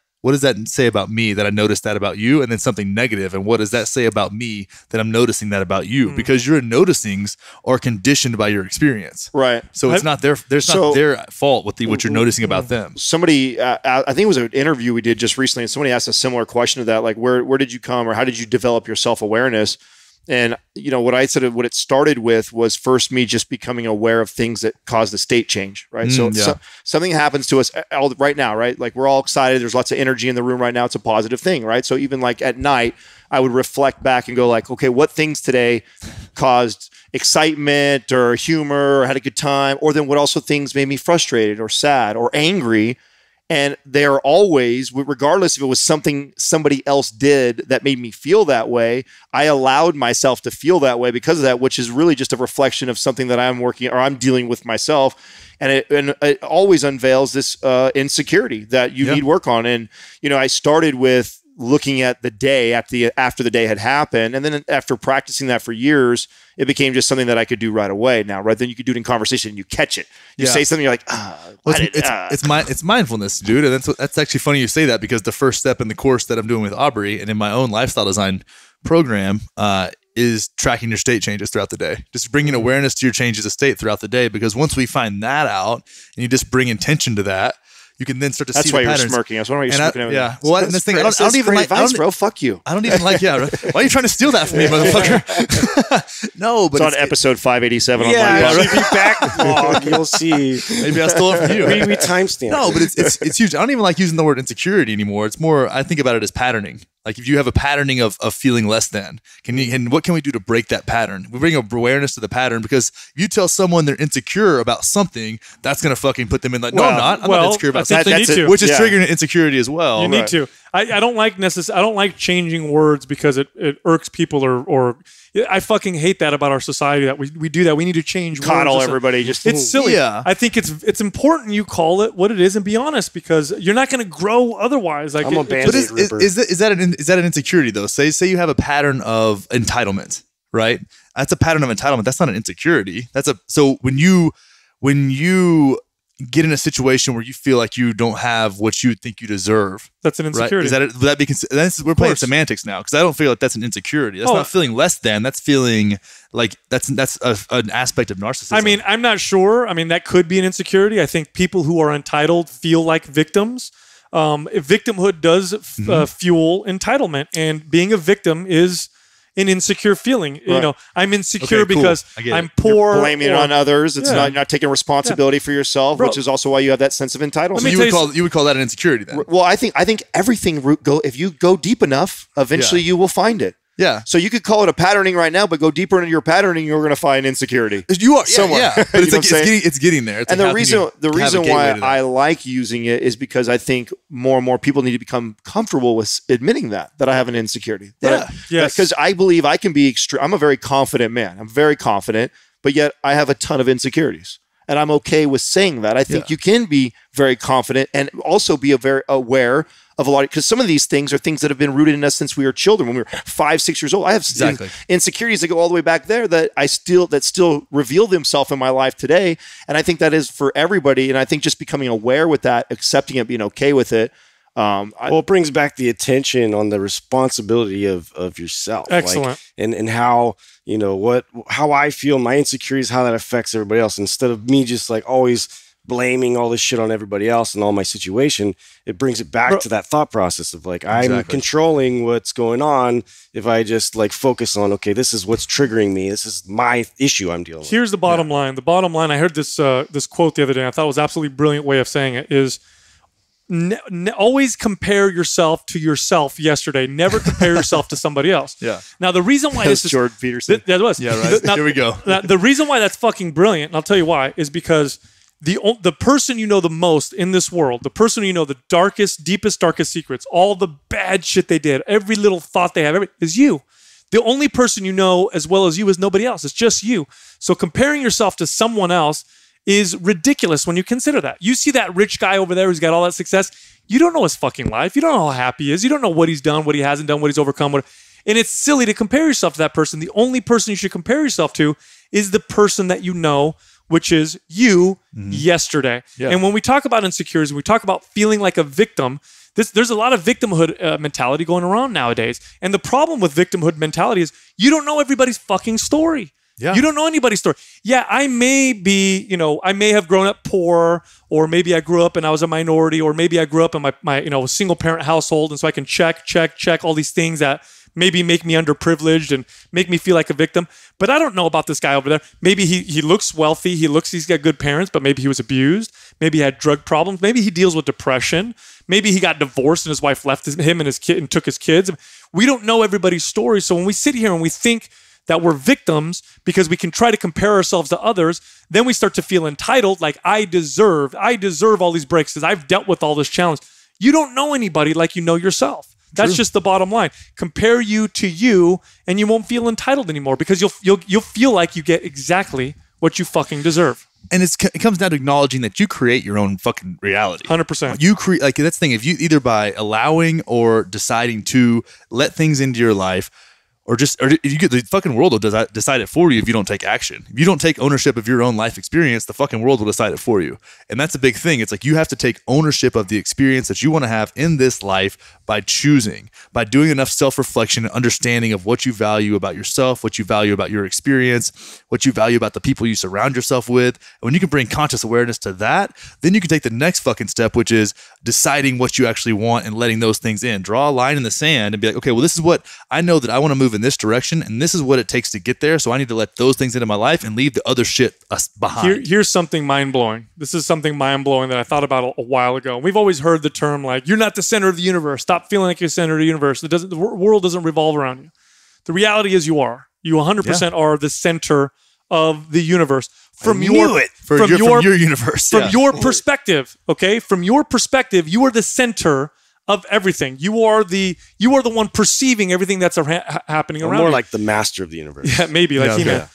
[SPEAKER 3] say about me that I noticed that about you? And then something negative. And what does that say about me that I'm noticing that about you? Because your noticings are conditioned by your experience.
[SPEAKER 2] Right.
[SPEAKER 3] So it's not their fault with what you're noticing about them.
[SPEAKER 2] Somebody, I think it was an interview we did just recently, and somebody asked a similar question to that, like where did you come, or how did you develop your self-awareness? And what I said, what it started with was first me just becoming aware of things that caused the state change, right? So something happens to us right now, right? Like we're all excited. There's lots of energy in the room right now. It's a positive thing, right? So even like at night, I would reflect back and go like, okay, what things today caused excitement or humor or had a good time? Or then what also things made me frustrated or sad or angry? And they are always, regardless if it was something somebody else did that made me feel that way, I allowed myself to feel that way because of that, which is really just a reflection of something that I'm dealing with myself. And it always unveils this insecurity that you need work on. And, I started with looking at the day after the day had happened. And then after practicing that for years, it became just something that I could do right away now, right? Then you could do it in conversation and you catch it. You say something, you're like,
[SPEAKER 3] it's mindfulness, dude. And that's actually funny you say that, because the first step in the course that I'm doing with Aubrey and in my own lifestyle design program is tracking your state changes throughout the day. Just bringing awareness to your changes of state throughout the day. Because once we find that out and you just bring intention to that, you can then start to see the patterns. That's why you're smirking. I was wondering why you're smirking.
[SPEAKER 2] Yeah.
[SPEAKER 3] Well, and this thing, I don't even like
[SPEAKER 2] advice, bro. Fuck you.
[SPEAKER 3] I don't even like. Yeah. Right? Why are you trying to steal that from me, motherfucker? No, but
[SPEAKER 2] it's on episode 587 on my
[SPEAKER 4] podcast. If you backlog, you'll see.
[SPEAKER 3] Maybe I stole it from you.
[SPEAKER 4] We timestamp.
[SPEAKER 3] No, but it's huge. I don't even like using the word insecurity anymore. It's more, I think about it as patterning. Like if you have a patterning of feeling less than, and what can we do to break that pattern? We bring awareness to the pattern, because if you tell someone they're insecure about something, that's going to fucking put them in like, no, I'm not. I'm not insecure about that. Which is triggering insecurity as well.
[SPEAKER 1] You need to. I don't like I don't like changing words because it irks people or I fucking hate that about our society that we do that. We need to change words.
[SPEAKER 2] Coddle everybody.
[SPEAKER 1] It's silly. Yeah. I think it's important you call it what it is and be honest, because you're not going to grow otherwise. Like,
[SPEAKER 4] I'm a Band-Aid ripper.
[SPEAKER 3] Is that an insecurity though? Say you have a pattern of entitlement, right? That's a pattern of entitlement. That's not an insecurity. So when you get in a situation where you feel like you don't have what you think you deserve,
[SPEAKER 1] that's an insecurity.
[SPEAKER 3] Right? Would that be we're playing semantics now, because I don't feel like that's an insecurity. That's not feeling less than. That's feeling like that's an aspect of narcissism.
[SPEAKER 1] I mean, I'm not sure. I mean, that could be an insecurity. I think people who are entitled feel like victims. Victimhood does fuel entitlement, and being a victim is an insecure feeling. Right. I'm insecure because I'm poor.
[SPEAKER 2] You're blaming it on others. It's not taking responsibility for yourself, which is also why you have that sense of entitlement.
[SPEAKER 3] So you would call that an insecurity then?
[SPEAKER 2] Well, I think everything if you go deep enough, eventually you will find it.
[SPEAKER 3] Yeah.
[SPEAKER 2] So you could call it a patterning right now, but go deeper into your patterning, you're going to find insecurity.
[SPEAKER 3] You are somewhere. Yeah. But it's getting there. It's
[SPEAKER 2] and like the reason why I like using it is because I think more and more people need to become comfortable with admitting that I have an insecurity. Because I believe I can be I'm a very confident man. I'm very confident, but yet I have a ton of insecurities. And I'm okay with saying that. I think you can be very confident and also be very aware of a lot, because some of these things are things that have been rooted in us since we were children, when we were 5-6 years old. I have insecurities that go all the way back there that still reveal themselves in my life today. And I think that is for everybody. And I think just becoming aware with that, accepting it, being okay with it.
[SPEAKER 4] It brings back the attention on the responsibility of yourself.
[SPEAKER 1] Excellent.
[SPEAKER 4] And how, how I feel, my insecurities, how that affects everybody else. Instead of me just like always blaming all this shit on everybody else and all my situation, it brings it back to that thought process of like, I'm controlling what's going on. If I just like focus on, okay, this is what's triggering me. This is my issue I'm dealing with.
[SPEAKER 1] Here's the bottom line. The bottom line, I heard this quote the other day. I thought it was an absolutely brilliant way of saying it is, always compare yourself to yourself yesterday. Never compare yourself to somebody else.
[SPEAKER 3] Yeah.
[SPEAKER 1] Now, the reason why this is...
[SPEAKER 2] Jordan Peterson.
[SPEAKER 1] That was.
[SPEAKER 3] Yeah, right. Here we go.
[SPEAKER 1] The reason why that's fucking brilliant, and I'll tell you why, is because the person you know the most in this world, the person you know the deepest, darkest secrets, all the bad shit they did, every little thought they have, is you. The only person you know as well as you is nobody else. It's just you. So comparing yourself to someone else is ridiculous when you consider that. You see that rich guy over there who's got all that success. You don't know his fucking life. You don't know how happy he is. You don't know what he's done, what he hasn't done, what he's overcome. And it's silly to compare yourself to that person. The only person you should compare yourself to is the person that you know, which is you yesterday.
[SPEAKER 3] Yeah.
[SPEAKER 1] And when we talk about insecurities, we talk about feeling like a victim, there's a lot of victimhood mentality going around nowadays. And the problem with victimhood mentality is you don't know everybody's fucking story.
[SPEAKER 3] Yeah.
[SPEAKER 1] You don't know anybody's story. Yeah, I may be, I may have grown up poor, or maybe I grew up and I was a minority, or maybe I grew up in my single parent household. And so I can check all these things that maybe make me underprivileged and make me feel like a victim. But I don't know about this guy over there. Maybe he looks wealthy. He's got good parents, but maybe he was abused. Maybe he had drug problems. Maybe he deals with depression. Maybe he got divorced and his wife left him and his kid and took his kids. We don't know everybody's story. So when we sit here and we think that we're victims because we can try to compare ourselves to others, then we start to feel entitled, like I deserve all these breaks because I've dealt with all this challenge. You don't know anybody like you know yourself. That's just the bottom line. Compare you to you, and you won't feel entitled anymore because you'll feel like you get exactly what you fucking deserve.
[SPEAKER 3] And it comes down to acknowledging that you create your own fucking reality.
[SPEAKER 1] 100%.
[SPEAKER 3] You create, like, that's the thing. If you either by allowing or deciding to let things into your life, or you get the fucking world will decide it for you if you don't take action. If you don't take ownership of your own life experience, the fucking world will decide it for you. And that's a big thing. It's like you have to take ownership of the experience that you want to have in this life by choosing, by doing enough self-reflection and understanding of what you value about yourself, what you value about your experience, what you value about the people you surround yourself with. And when you can bring conscious awareness to that, then you can take the next fucking step, which is deciding what you actually want and letting those things in. Draw a line in the sand and be like, okay, well, this is what I know that I want to move in this direction, and this is what it takes to get there. So I need to let those things into my life and leave the other shit behind.
[SPEAKER 1] Here's something mind-blowing. This is something mind-blowing that I thought about a while ago. We've always heard the term like, you're not the center of the universe. Stop feeling like you're the center of the universe. The world doesn't revolve around you. The reality is you are. You 100% are the center of the universe. From your
[SPEAKER 3] universe.
[SPEAKER 1] From your perspective, okay? From your perspective, you are the center of everything. You are the one perceiving everything that's happening around
[SPEAKER 4] more
[SPEAKER 1] you.
[SPEAKER 4] like the master of the universe.
[SPEAKER 1] Yeah, maybe like He-Man.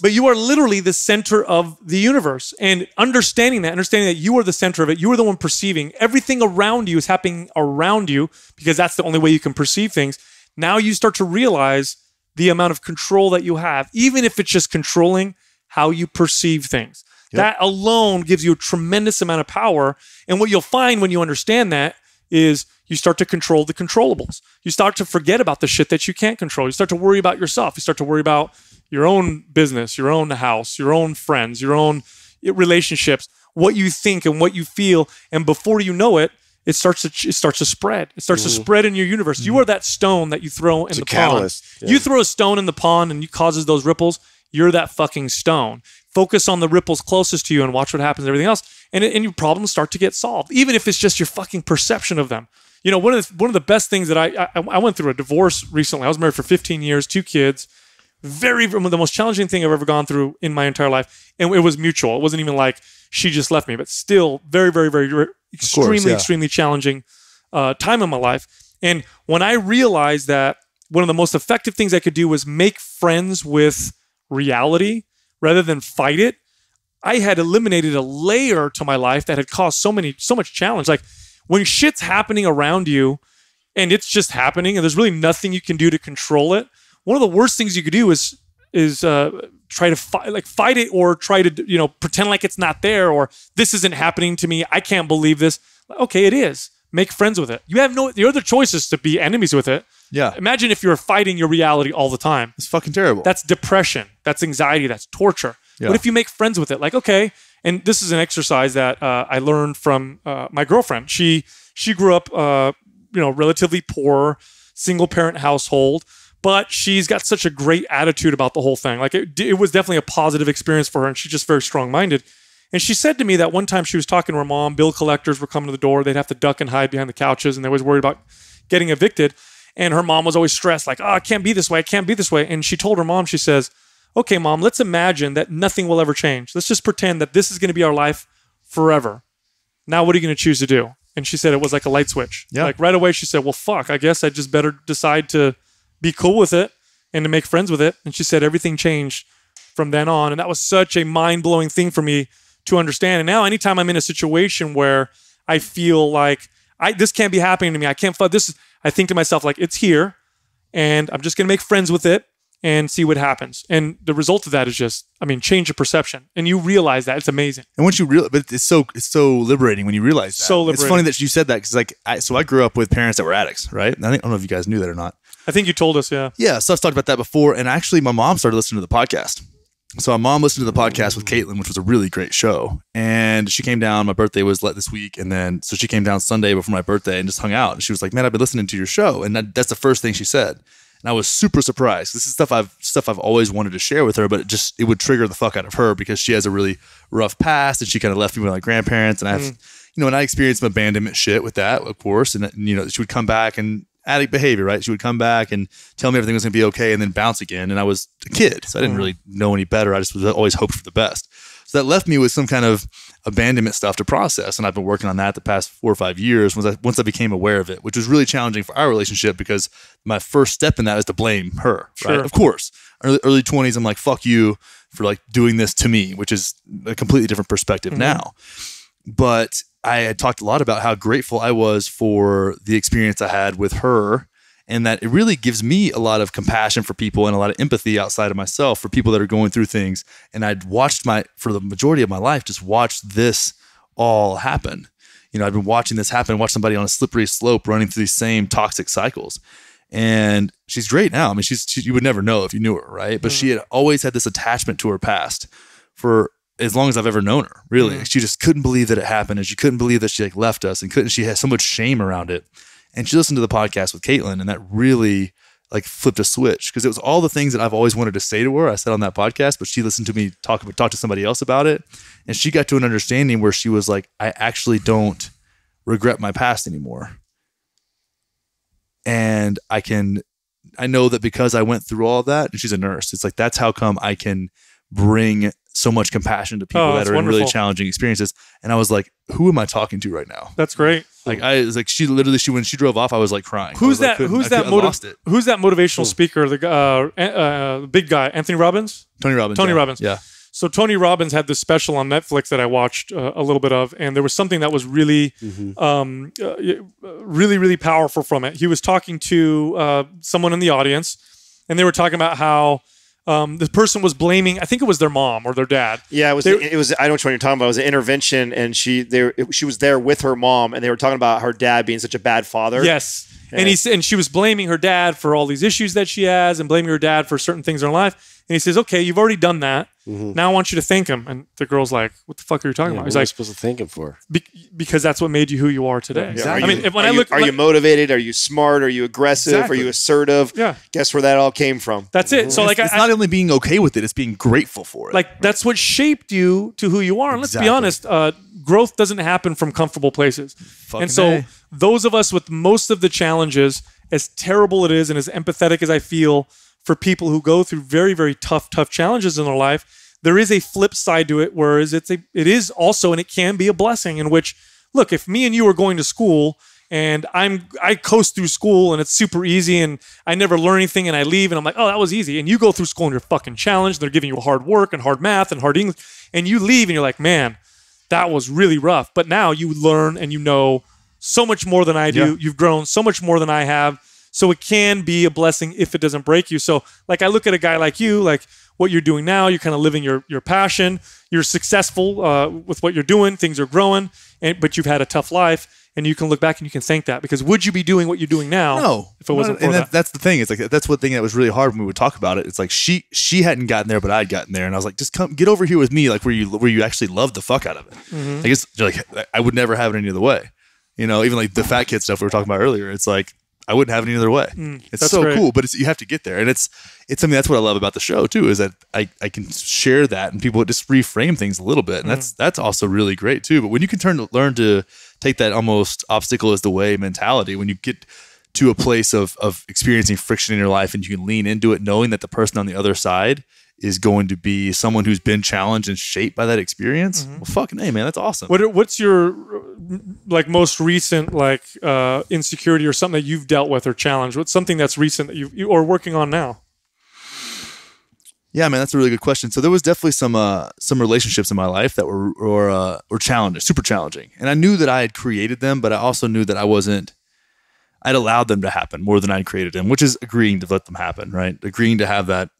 [SPEAKER 1] But you are literally the center of the universe. And understanding that you are the center of it, you are the one perceiving everything around you is happening around you because that's the only way you can perceive things. Now you start to realize the amount of control that you have, even if it's just controlling how you perceive things. Yep. That alone gives you a tremendous amount of power. And what you'll find when you understand that is you start to control the controllables. You start to forget about the shit that you can't control. You start to worry about yourself. You start to worry about your own business, your own house, your own friends, your own relationships, what you think and what you feel. And before you know it, it starts to spread. It starts to spread in your universe. You are that stone that you throw in the pond. Yeah. You throw a stone in the pond and it causes those ripples. You're that fucking stone. Focus on the ripples closest to you and watch what happens and everything else. And your problems start to get solved, even if it's just your fucking perception of them. You know, one of the best things that I went through a divorce recently. I was married for 15 years, 2 kids. The most challenging thing I've ever gone through in my entire life. And it was mutual. It wasn't even like she just left me, but still very, very, very, extremely challenging time in my life. And when I realized that one of the most effective things I could do was make friends with reality rather than fight it, I had eliminated a layer to my life that had caused so much challenge. Like when shit's happening around you and it's just happening and there's really nothing you can do to control it, one of the worst things you could do is try to fight it or try to pretend like it's not there or this isn't happening to me. I can't believe this. Okay, it is. Make friends with it. You have the other choice is to be enemies with it.
[SPEAKER 3] Yeah.
[SPEAKER 1] Imagine if you're fighting your reality all the time.
[SPEAKER 3] It's fucking terrible.
[SPEAKER 1] That's depression. That's anxiety. That's torture. Yeah. What if you make friends with it? Like, okay, and this is an exercise that I learned from my girlfriend. She grew up, relatively poor, single parent household, but she's got such a great attitude about the whole thing. Like it was definitely a positive experience for her, and she's just very strong-minded. And she said to me that one time she was talking to her mom, bill collectors were coming to the door. They'd have to duck and hide behind the couches, and they was worried about getting evicted. And her mom was always stressed, like, oh, it can't be this way. It can't be this way. And she told her mom, she says, okay, Mom, let's imagine that nothing will ever change. Let's just pretend that this is going to be our life forever. Now, what are you going to choose to do? And she said it was like a light switch. Yeah. Like right away, she said, well, fuck, I guess I just better decide to be cool with it and to make friends with it. And she said everything changed from then on. And that was such a mind-blowing thing for me to understand. And now anytime I'm in a situation where I feel like this can't be happening to me, I can't fight this, I think to myself, like, it's here. and I'm just going to make friends with it and see what happens. And the result of that is just, change of perception. And you realize that. It's amazing.
[SPEAKER 3] And once you realize, but it's so liberating when you realize that.
[SPEAKER 1] So liberating.
[SPEAKER 3] It's funny that you said that because I grew up with parents that were addicts, right? And I don't know if you guys knew that or not.
[SPEAKER 1] I think you told us, yeah.
[SPEAKER 3] Yeah, so I've talked about that before. And actually, my mom started listening to the podcast. So my mom listened to the podcast with Caitlin, which was a really great show. And she came down. My birthday was this week. And then, so she came down Sunday before my birthday and just hung out. And she was like, man, I've been listening to your show. And that's the first thing she said. And I was super surprised. This is stuff I've always wanted to share with her, but it would trigger the fuck out of her because she has a really rough past and she kind of left me with my grandparents. And and I experienced some abandonment shit with that, of course. And, she would come back and addict behavior, right? She would come back and tell me everything was going to be okay and then bounce again. And I was a kid, so I didn't really know any better. I just was always hoped for the best. So that left me with some kind of abandonment stuff to process. And I've been working on that the past 4 or 5 years once I became aware of it, which was really challenging for our relationship because my first step in that is to blame her, right?
[SPEAKER 1] Sure.
[SPEAKER 3] Of course. Early 20s, I'm like, fuck you for like doing this to me, which is a completely different perspective now. But I had talked a lot about how grateful I was for the experience I had with her, and that it really gives me a lot of compassion for people and a lot of empathy outside of myself for people that are going through things. And I'd watched for the majority of my life, just watched this all happen. I've been watching this happen, watch somebody on a slippery slope running through these same toxic cycles. And she's great now. You would never know if you knew her, right? But she had always had this attachment to her past for as long as I've ever known her, really. She just couldn't believe that it happened, and she couldn't believe that she left us, and she had so much shame around it. And she listened to the podcast with Caitlin, and that really flipped a switch because it was all the things that I've always wanted to say to her. I said on that podcast, but she listened to me talk to somebody else about it, and she got to an understanding where she was like, I actually don't regret my past anymore. And I know that because I went through all of that, and she's a nurse, it's like, that's how come I can bring so much compassion to people that are in really challenging experiences. And I was like, who am I talking to right now?
[SPEAKER 1] That's great.
[SPEAKER 3] I was like, when she drove off, I was like crying.
[SPEAKER 1] Who's that motivational speaker? The big guy, Anthony Robbins?
[SPEAKER 3] Tony Robbins.
[SPEAKER 1] Tony Robbins.
[SPEAKER 3] Yeah.
[SPEAKER 1] So Tony Robbins had this special on Netflix that I watched a little bit of, and there was something that was really, really powerful from it. He was talking to someone in the audience, and they were talking about how the person was blaming, I think it was their mom or their dad.
[SPEAKER 2] Yeah, it was. I know which one you're talking about. It was an intervention, and she was there with her mom, and they were talking about her dad being such a bad father.
[SPEAKER 1] Yes, and she was blaming her dad for all these issues that she has, and blaming her dad for certain things in her life. And he says, "Okay, you've already done that. Now I want you to thank him." And the girl's like, "What the fuck are you talking about?" He's
[SPEAKER 4] what am I
[SPEAKER 1] like,
[SPEAKER 4] supposed to thank him for?
[SPEAKER 1] Because that's what made you who you are today.
[SPEAKER 3] Exactly.
[SPEAKER 2] Are you motivated? Are you smart? Are you aggressive?
[SPEAKER 1] Exactly.
[SPEAKER 2] Are you assertive?
[SPEAKER 1] Yeah.
[SPEAKER 2] Guess where that all came from?
[SPEAKER 1] That's it. So
[SPEAKER 3] it's not only being okay with it, it's being grateful for it.
[SPEAKER 1] That's what shaped you to who you are. And let's be honest, growth doesn't happen from comfortable places. And so those of us with most of the challenges, as terrible it is and as empathetic as I feel for people who go through very, very tough challenges in their life, there is a flip side to it, whereas it is also, and it can be a blessing in which, look, if me and you are going to school and I coast through school and it's super easy and I never learn anything and I leave and I'm like, oh, that was easy. And you go through school and you're fucking challenged. They're giving you hard work and hard math and hard English. And you leave and you're like, man, that was really rough. But now you learn and you know so much more than I do. Yeah. You've grown so much more than I have. So it can be a blessing if it doesn't break you. So I look at a guy like you, like what you're doing now, you're kind of living your passion. You're successful with what you're doing. Things are growing, but you've had a tough life, and you can look back and you can thank that, because would you be doing what you're doing now?
[SPEAKER 3] No,
[SPEAKER 1] if it wasn't for that?
[SPEAKER 3] That's the thing. It's like that's one thing that was really hard when we would talk about it. It's like she hadn't gotten there, but I'd gotten there, and I was like, just come get over here with me, like where you actually love the fuck out of it. Mm-hmm. I guess I would never have it any other way. Even like the fat kid stuff we were talking about earlier. It's like I wouldn't have it any other way. It's so great. Cool, but you have to get there, and it's something. That's what I love about the show too, is that I can share that, and people just reframe things a little bit, and that's also really great too. But when you can learn to take that almost obstacle is the way mentality, when you get to a place of experiencing friction in your life, and you can lean into it, knowing that the person on the other side is going to be someone who's been challenged and shaped by that experience. Well, fucking hey, man, that's awesome.
[SPEAKER 1] What's your most recent insecurity or something that you've dealt with or challenged? What's something that's recent that you are working on now?
[SPEAKER 3] Yeah, man, that's a really good question. So there was definitely some relationships in my life that were challenging, super challenging, and I knew that I had created them, but I also knew that I wasn't I'd allowed them to happen more than I created them, which is agreeing to let them happen, right? Agreeing to have that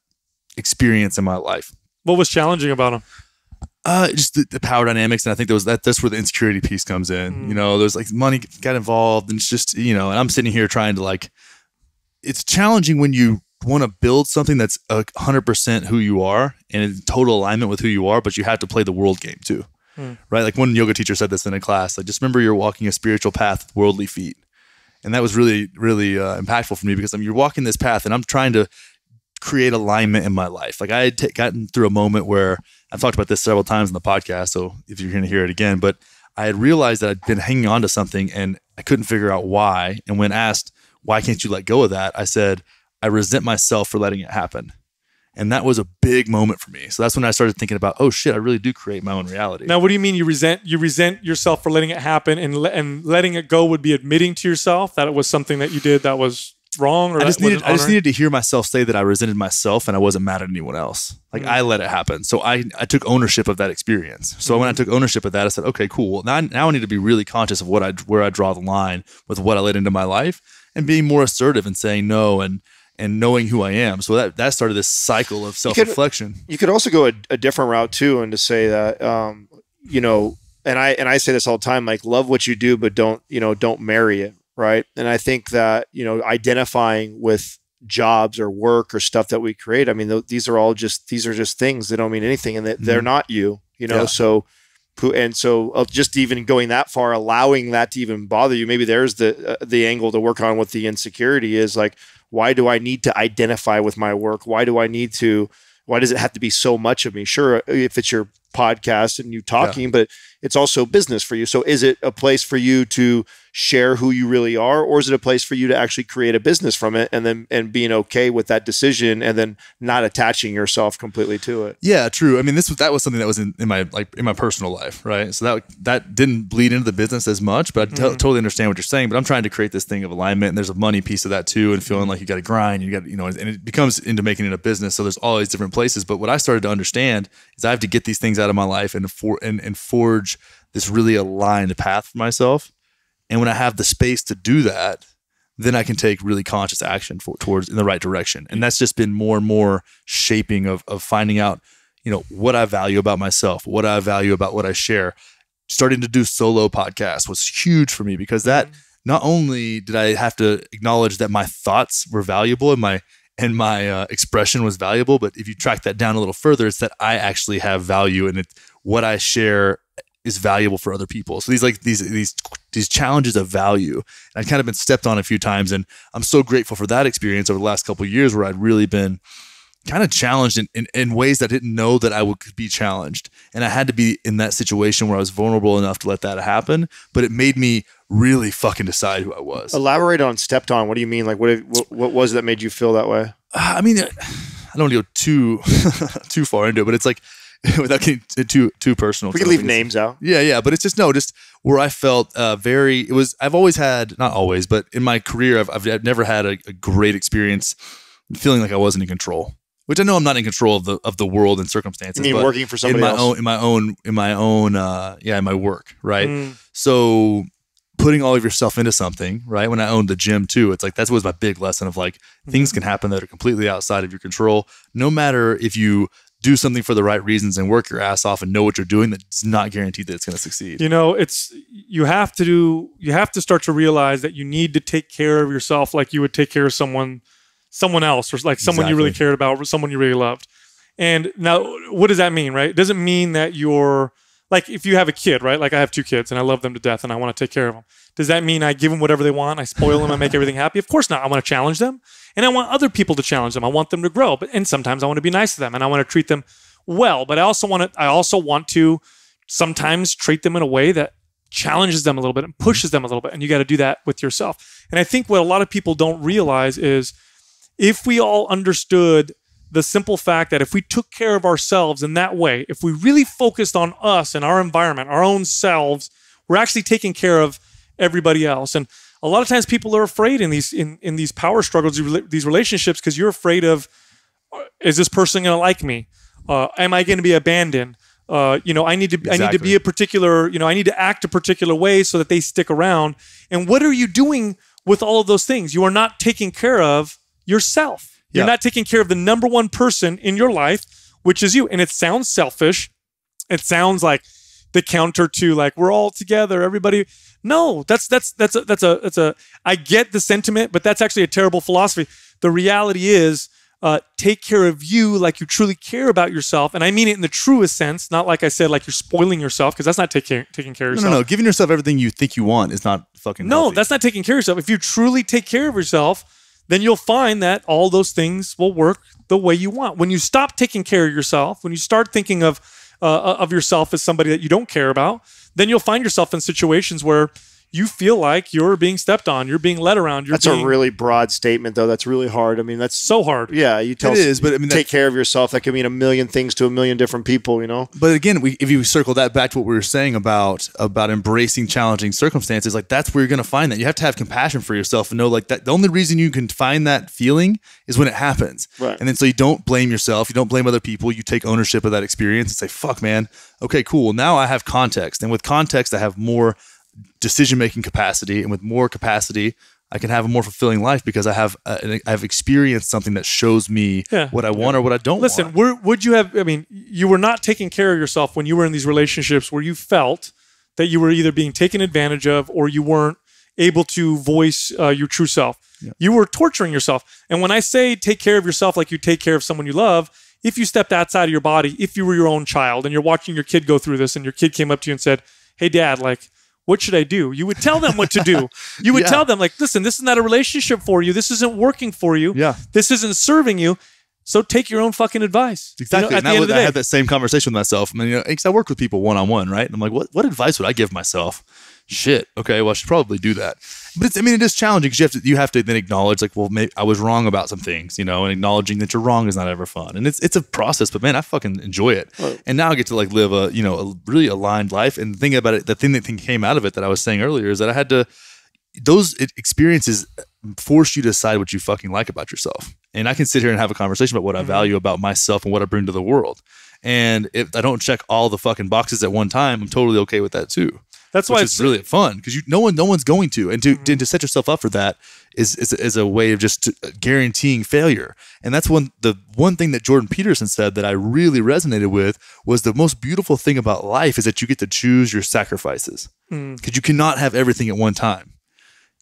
[SPEAKER 3] experience in my life.
[SPEAKER 1] What was challenging about them?
[SPEAKER 3] Just the power dynamics, and I think that's where the insecurity piece comes in. There's like money got involved, and it's just and I'm sitting here trying to like. It's challenging when you want to build something that's 100% who you are and in total alignment with who you are, but you have to play the world game too, right? Like one yoga teacher said this in a class. Like, just remember, you're walking a spiritual path with worldly feet, and that was really, really impactful for me because you're walking this path, and I'm trying to create alignment in my life. Like I had gotten through a moment where I've talked about this several times in the podcast, so if you're going to hear it again, but I had realized that I'd been hanging on to something and I couldn't figure out why. And when asked, why can't you let go of that? I said, I resent myself for letting it happen. And that was a big moment for me. So that's when I started thinking about, oh shit, I really do create my own reality.
[SPEAKER 1] Now, what do you mean you resent yourself for letting it happen, and letting it go would be admitting to yourself that it was something that you did that was wrong? Or I just
[SPEAKER 3] needed to hear myself say that I resented myself and I wasn't mad at anyone else. Like I let it happen. So I took ownership of that experience. So when I took ownership of that, I said, okay, cool. Now I need to be really conscious of where I draw the line with what I let into my life, and being more assertive and saying no and knowing who I am. So that started this cycle of self-reflection.
[SPEAKER 2] You could also go a different route too, and to say that, and I say this all the time, like, love what you do, but don't marry it. Right. And I think that, identifying with jobs or work or stuff that we create, I mean, these are just things that don't mean anything, and that they're not you, Yeah. So just even going that far, allowing that to even bother you, maybe there's the angle to work on with the insecurity is like, why do I need to identify with my work? Why does it have to be so much of me? Sure, if it's your podcast and you talking, but it's also business for you. So is it a place for you to share who you really are, or is it a place for you to actually create a business from it, and being okay with that decision, and then not attaching yourself completely to it?
[SPEAKER 3] Yeah, true. I mean, that was something that was in my personal life, right? So that didn't bleed into the business as much, but I totally understand what you're saying. But I'm trying to create this thing of alignment, and there's a money piece of that too, and feeling like you got to grind, and it becomes into making it a business. So there's all these different places. But what I started to understand is I have to get these things out of my life and forge this really aligned path for myself. And when I have the space to do that, then I can take really conscious action towards in the right direction. And that's just been more and more shaping of finding out, what I value about myself, what I value about what I share. Starting to do solo podcasts was huge for me, because that not only did I have to acknowledge that my thoughts were valuable and my expression was valuable, but if you track that down a little further, it's that I actually have value, and what I share is valuable for other people. So these challenges of value, and I've kind of been stepped on a few times, and I'm so grateful for that experience over the last couple of years, where I'd really been kind of challenged in ways that I didn't know that I could be challenged. And I had to be in that situation where I was vulnerable enough to let that happen, but it made me really fucking decide who I was.
[SPEAKER 2] Elaborate on stepped on. What do you mean? Like, what was it that made you feel that way?
[SPEAKER 3] I mean, I don't want to go too far into it, but it's like, without getting too personal.
[SPEAKER 2] We can leave names out.
[SPEAKER 3] Yeah. But it's just where I felt I've always had, not always, but in my career, I've never had a great experience feeling like I wasn't in control, which I know I'm not in control of the world and circumstances.
[SPEAKER 2] You mean working for somebody else?
[SPEAKER 3] In my work, right? So putting all of yourself into something, right? When I owned the gym too, it's like, that was my big lesson of like, things can happen that are completely outside of your control. No matter if you do something for the right reasons and work your ass off and know what you're doing, that's not guaranteed that it's going to succeed.
[SPEAKER 1] You have to start to realize that you need to take care of yourself like you would take care of someone else, or like someone you really cared about, or someone you really loved. And now, what does that mean, right? It doesn't mean that you're like, if you have a kid, right? Like I have 2 kids and I love them to death and I want to take care of them. Does that mean I give them whatever they want? I spoil them, I make everything happy? Of course not. I want to challenge them, and I want other people to challenge them. I want them to grow, and sometimes I want to be nice to them, and I want to treat them well. But I also want to sometimes treat them in a way that challenges them a little bit and pushes them a little bit. And you got to do that with yourself. And I think what a lot of people don't realize is, if we all understood the simple fact that if we took care of ourselves in that way, if we really focused on us and our environment, our own selves, we're actually taking care of everybody else. And a lot of times people are afraid in these power struggles, these relationships, because you're afraid of, is this person going to like me? Am I going to be abandoned? I need to be a particular, I need to act a particular way so that they stick around. And what are you doing with all of those things. You are not taking care of yourself. You're not taking care of the number one person in your life, which is you. And it sounds selfish. It sounds like the counter to like, we're all together, everybody. No, that's a I get the sentiment, but that's actually a terrible philosophy. The reality is, take care of you like you truly care about yourself. And I mean it in the truest sense, not like I said, like you're spoiling yourself, because that's not taking care of yourself.
[SPEAKER 3] No. Giving yourself everything you think you want is not fucking healthy.
[SPEAKER 1] That's not taking care of yourself. If you truly take care of yourself, then you'll find that all those things will work the way you want. When you stop taking care of yourself, when you start thinking of yourself as somebody that you don't care about, then you'll find yourself in situations where you feel like you're being stepped on, you're being led around.
[SPEAKER 2] That's a really broad statement, though. That's really hard. I mean, that's
[SPEAKER 1] so hard.
[SPEAKER 2] Yeah, you tell.
[SPEAKER 3] It is, but I mean,
[SPEAKER 2] take care of yourself. That could mean a million things to a million different people. You know.
[SPEAKER 3] But again, if you circle that back to what we were saying about embracing challenging circumstances, like that's where you're going to find that you have to have compassion for yourself and know like that the only reason you can find that feeling is when it happens.
[SPEAKER 2] Right.
[SPEAKER 3] And then so you don't blame yourself, you don't blame other people, you take ownership of that experience and say, "Fuck, man. Okay, cool. Now I have context, and with context, I have more decision-making capacity, and with more capacity I can have a more fulfilling life because I have experienced something that shows me what I want or what I don't want."
[SPEAKER 1] Listen, would you have, I mean, you were not taking care of yourself when you were in these relationships where you felt that you were either being taken advantage of or you weren't able to voice your true self. Yeah. You were torturing yourself. And when I say take care of yourself like you take care of someone you love, if you stepped outside of your body, if you were your own child and you're watching your kid go through this and your kid came up to you and said, "Hey, Dad, like, what should I do?" You would tell them what to do. You would tell them, like, "Listen, this is not a relationship for you. This isn't working for you.
[SPEAKER 3] Yeah.
[SPEAKER 1] This isn't serving you. So take your own fucking advice."
[SPEAKER 3] Exactly.
[SPEAKER 1] At the end of the day.
[SPEAKER 3] I had that same conversation with myself. I mean, because I work with people one-on-one, right? And I'm like, what advice would I give myself? Shit. Okay, well, I should probably do that. But it is challenging because you have to then acknowledge, like, well, maybe I was wrong about some things, and acknowledging that you're wrong is not ever fun. And it's a process, but man, I fucking enjoy it. Right. And now I get to like live a really aligned life. And the thing about it, the thing that came out of it that I was saying earlier is that I had to, those experiences force you to decide what you fucking like about yourself. And I can sit here and have a conversation about what I value about myself and what I bring to the world. And if I don't check all the fucking boxes at one time, I'm totally okay with that too.
[SPEAKER 1] That's why
[SPEAKER 3] it's really fun because no one's going to, and to set yourself up for that is a way of just guaranteeing failure. And that's the one thing that Jordan Peterson said that I really resonated with was the most beautiful thing about life is that you get to choose your sacrifices because you cannot have everything at one time.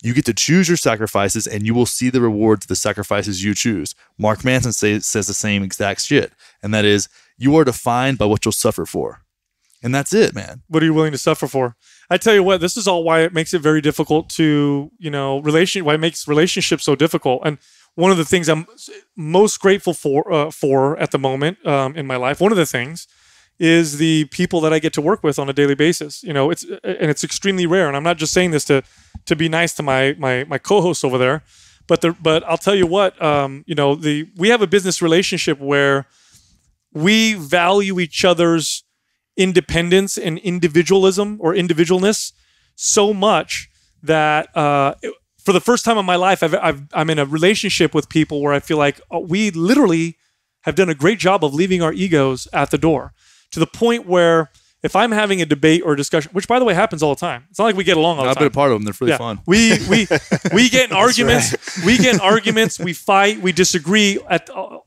[SPEAKER 3] You get to choose your sacrifices, and you will see the rewards of the sacrifices you choose. Mark Manson says the same exact shit, and that is you are defined by what you'll suffer for. And that's it, man.
[SPEAKER 1] What are you willing to suffer for? I tell you what, this is all why it makes it very difficult to, why it makes relationships so difficult. And one of the things I'm most grateful for at the moment in my life, one of the things is the people that I get to work with on a daily basis. It's extremely rare. And I'm not just saying this to be nice to my co-hosts over there, but I'll tell you what, we have a business relationship where we value each other's independence and individualism or individualness so much that for the first time in my life, I'm in a relationship with people where I feel like we literally have done a great job of leaving our egos at the door to the point where if I'm having a debate or a discussion, which by the way happens all the time, it's not like we get along all the time.
[SPEAKER 3] I've been a part of them; they're really fun.
[SPEAKER 1] We get in arguments, we get in arguments, we fight, we disagree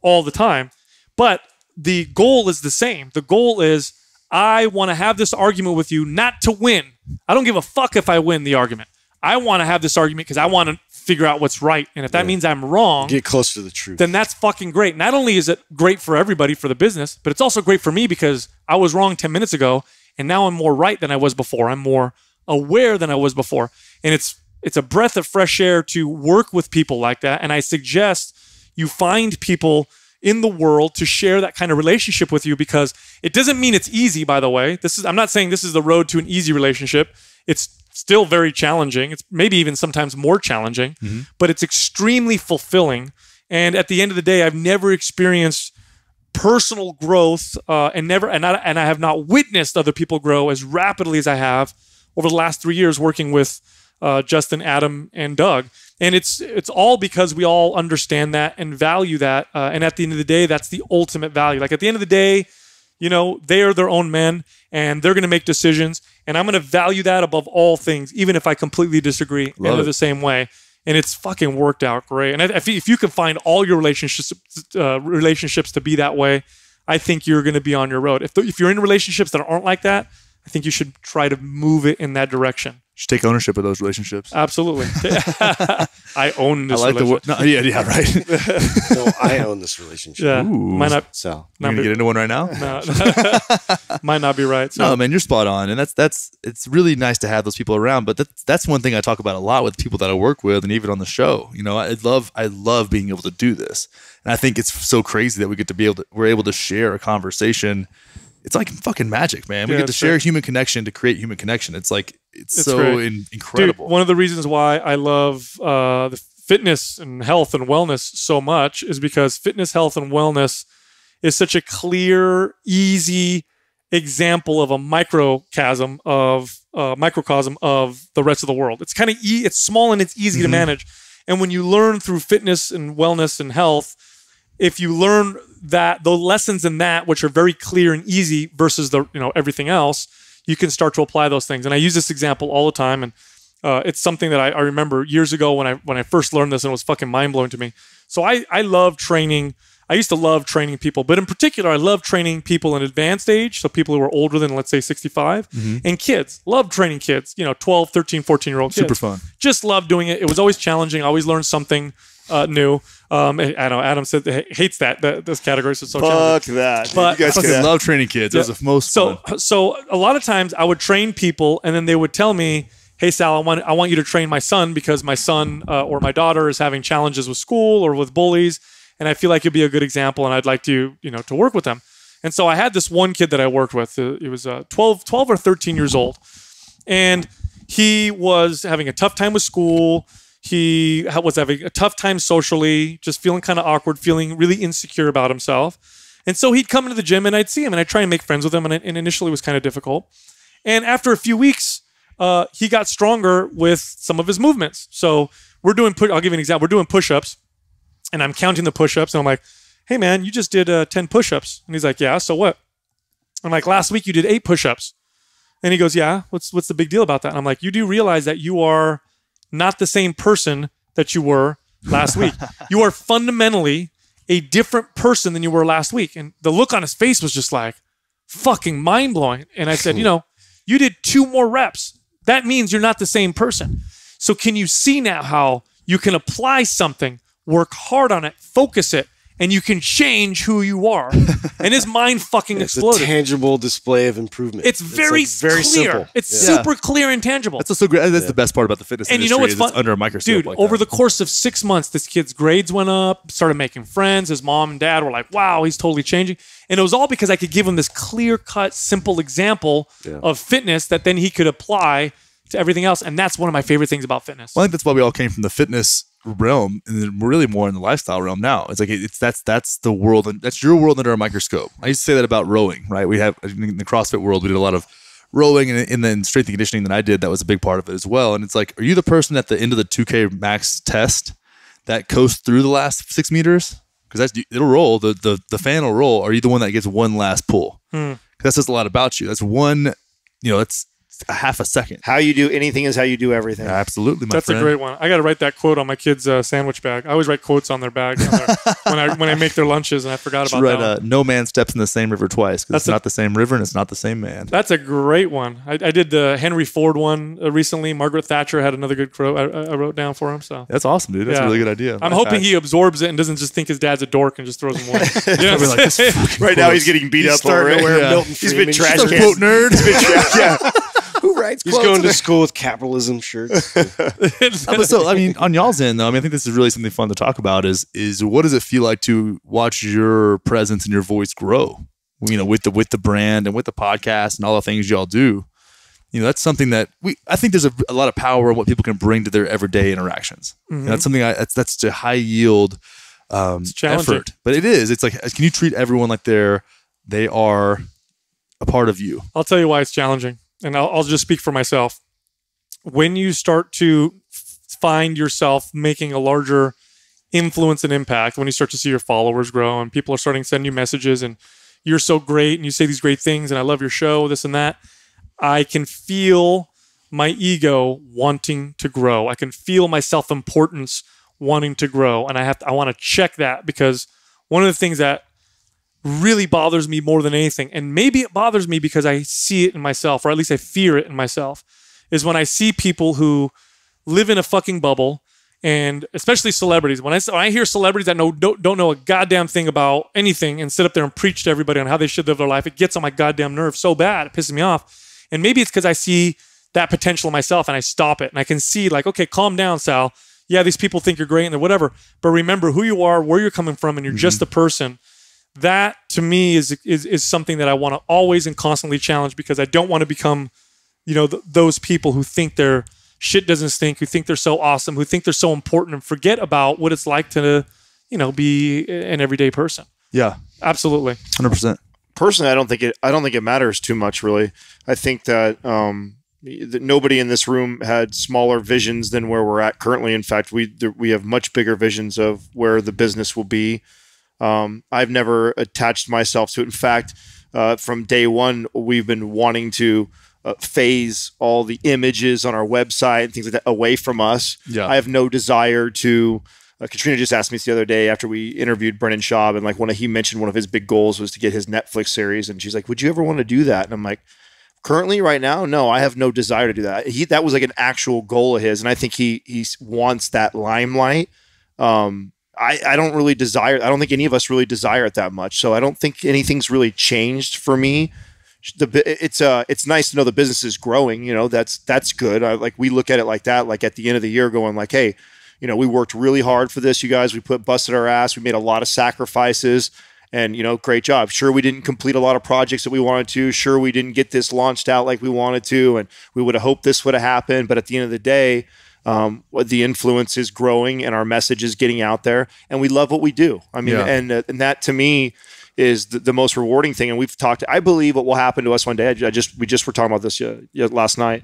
[SPEAKER 1] all the time, but the goal is the same. The goal is I want to have this argument with you, not to win. I don't give a fuck if I win the argument. I want to have this argument because I want to figure out what's right. And if that means I'm wrong,
[SPEAKER 4] get closer to the truth,
[SPEAKER 1] then that's fucking great. Not only is it great for everybody, for the business, but it's also great for me because I was wrong 10 minutes ago and now I'm more right than I was before. I'm more aware than I was before. And it's a breath of fresh air to work with people like that. And I suggest you find people in the world to share that kind of relationship with you because it doesn't mean it's easy, by the way. I'm not saying this is the road to an easy relationship. It's still very challenging. It's maybe even sometimes more challenging, but it's extremely fulfilling. And at the end of the day, I've never experienced personal growth and I have not witnessed other people grow as rapidly as I have over the last 3 years working with Justin, Adam, and Doug. And it's all because we all understand that and value that. And at the end of the day, that's the ultimate value. Like at the end of the day, they are their own men and they're going to make decisions. And I'm going to value that above all things, even if I completely disagree and they're the same way. and it's fucking worked out great. And if you can find all your relationships to be that way, I think you're going to be on your road. If you're in relationships that aren't like that, I think you should try to move it in that direction.
[SPEAKER 3] You should take ownership of those relationships.
[SPEAKER 1] Absolutely. I own this
[SPEAKER 3] relationship. Yeah, right.
[SPEAKER 4] No, I own this relationship.
[SPEAKER 1] Yeah.
[SPEAKER 3] Ooh.
[SPEAKER 1] Might not,
[SPEAKER 4] So
[SPEAKER 3] You gonna get into one right now?
[SPEAKER 1] no. Might not be right. So.
[SPEAKER 3] No, man, you're spot on, and it's really nice to have those people around. But that's one thing I talk about a lot with people that I work with, and even on the show. You know, I love being able to do this, and I think it's so crazy that we're able to share a conversation. It's like fucking magic, man. We get to share human connection to create human connection. It's like it's so incredible.
[SPEAKER 1] Dude, one of the reasons why I love the fitness and health and wellness so much is because fitness, health, and wellness is such a clear, easy example of a microcosm of the rest of the world. It's kind of it's small and it's easy to manage. And when you learn through fitness and wellness and health, if you learn that the lessons in that, which are very clear and easy versus everything else, you can start to apply those things. And I use this example all the time, and it's something that I remember years ago when I first learned this, and it was fucking mind blowing to me. So I love training. I used to love training people, but in particular, I love training people in advanced age, so people who are older than, let's say, 65, and kids. Love training kids, 12, 13, 14-year-old kids.
[SPEAKER 3] Super fun.
[SPEAKER 1] Just love doing it. It was always challenging. I always learned something new. I know Adam hates this category, so it's so challenging.
[SPEAKER 2] Fuck that.
[SPEAKER 3] But you guys fucking love training kids. It was the most fun.
[SPEAKER 1] So a lot of times I would train people, and then they would tell me, "Hey Sal, I want you to train my son because my son or my daughter is having challenges with school or with bullies, and I feel like you'd be a good example, and I'd like to to work with them." And so I had this one kid that I worked with. He was 12 or 13 years old, and he was having a tough time with school. He was having a tough time socially, just feeling kind of awkward, feeling really insecure about himself. And so he'd come into the gym, and I'd see him, and I'd try and make friends with him, and initially it was kind of difficult. And after a few weeks, he got stronger with some of his movements. So I'll give you an example. We're doing push-ups, and I'm counting the push-ups, and I'm like, "Hey, man, you just did 10 push-ups." And he's like, "Yeah, so what?" I'm like, "Last week you did 8 push-ups." And he goes, "Yeah, what's the big deal about that?" And I'm like, "You do realize that you are not the same person that you were last week. You are fundamentally a different person than you were last week." And the look on his face was just like fucking mind-blowing. And I said, you did 2 more reps. That means you're not the same person. So can you see now how you can apply something, work hard on it, focus it, and you can change who you are? And his mind fucking exploded.
[SPEAKER 4] It's a tangible display of improvement.
[SPEAKER 1] It's very clear.
[SPEAKER 4] Simple.
[SPEAKER 1] It's super clear and tangible.
[SPEAKER 3] That's so great. That's the best part about the fitness industry.
[SPEAKER 1] And you know what's fun?
[SPEAKER 3] It's under a microscope.
[SPEAKER 1] Dude,
[SPEAKER 3] like
[SPEAKER 1] over
[SPEAKER 3] that.
[SPEAKER 1] the course of 6 months, this kid's grades went up, started making friends. His mom and dad were like, "Wow, he's totally changing." And it was all because I could give him this clear-cut, simple example of fitness that then he could apply to everything else. And that's one of my favorite things about fitness.
[SPEAKER 3] Well, I think that's why we all came from the fitness realm, and then we're really more in the lifestyle realm now. It's like that's the world, and that's your world under a microscope. I used to say that about rowing, right? We have in the CrossFit world, we did a lot of rowing, and then strength and conditioning that I did, that was a big part of it as well. And it's like, are you the person at the end of the 2K max test that coasts through the last 6 meters? Because it'll roll, the fan will roll. Are you the one that gets one last pull? Because that says a lot about you. That's one, that's a half a second.
[SPEAKER 2] How you do anything is how you do everything.
[SPEAKER 3] Yeah, absolutely, my
[SPEAKER 1] friend. That's a great one. I got to write that quote on my kids' sandwich bag. I always write quotes on their bags when I make their lunches, and I forgot about that.
[SPEAKER 3] No man steps in the same river twice, because it's not the same river and it's not the same man.
[SPEAKER 1] That's a great one. I did the Henry Ford one recently. Margaret Thatcher had another good quote I wrote down for him. So
[SPEAKER 3] that's awesome, dude. That's a really good idea.
[SPEAKER 1] I'm hoping he absorbs it and doesn't just think his dad's a dork and just throws him away.
[SPEAKER 2] Right now he's getting beat up over it. He's been trash can.
[SPEAKER 3] Quote nerd.
[SPEAKER 2] Who writes
[SPEAKER 4] quotes? He's going to school with capitalism shirts.
[SPEAKER 3] So, on y'all's end, though, I think this is really something fun to talk about. Is what does it feel like to watch your presence and your voice grow? With the brand and with the podcast and all the things y'all do. That's something that I think there's a lot of power in what people can bring to their everyday interactions. That's something that's a high yield effort. But it is. It's like, can you treat everyone like they are a part of you?
[SPEAKER 1] I'll tell you why it's challenging. And I'll just speak for myself. When you start to find yourself making a larger influence and impact, when you start to see your followers grow and people are starting to send you messages and you're so great and you say these great things and I love your show, this and that, I can feel my ego wanting to grow. I can feel my self-importance wanting to grow. And I want to check that, because one of the things that really bothers me more than anything, and maybe it bothers me because I see it in myself, or at least I fear it in myself, is when I see people who live in a fucking bubble, and especially celebrities. When I hear celebrities that don't know a goddamn thing about anything and sit up there and preach to everybody on how they should live their life, it gets on my goddamn nerves so bad. It pisses me off. And maybe it's because I see that potential in myself and I stop it. And I can see, like, okay, calm down, Sal. Yeah, these people think you're great and they're whatever, but remember who you are, where you're coming from, and you're just a person. That, to me, is something that I want to always and constantly challenge, because I don't want to become, those people who think their shit doesn't stink, who think they're so awesome, who think they're so important, and forget about what it's like to, be an everyday person.
[SPEAKER 3] Yeah,
[SPEAKER 1] absolutely,
[SPEAKER 3] 100%.
[SPEAKER 2] Personally, I don't think it matters too much, really. I think that that nobody in this room had smaller visions than where we're at currently. In fact, we have much bigger visions of where the business will be. I've never attached myself to it. In fact, from day one, we've been wanting to phase all the images on our website and things like that away from us.
[SPEAKER 3] Yeah.
[SPEAKER 2] I have no desire to. Katrina just asked me the other day after we interviewed Brendan Schaub, and he mentioned one of his big goals was to get his Netflix series, and she's like, "Would you ever want to do that?" And I'm like, "Currently, right now, no, I have no desire to do that." That was like an actual goal of his, and I think he wants that limelight. I don't really desire. I don't think any of us really desire it that much. So I don't think anything's really changed for me. It's nice to know the business is growing. That's good. We look at it like that. Like at the end of the year, going like, hey, we worked really hard for this, you guys. We busted our ass. We made a lot of sacrifices, and great job. Sure, we didn't complete a lot of projects that we wanted to. Sure, we didn't get this launched out like we wanted to, and we would have hoped this would have happened. But at the end of the day, the influence is growing and our message is getting out there, and we love what we do. I mean, and that to me is the most rewarding thing. And we've talked, I believe what will happen to us one day. We just were talking about this last night,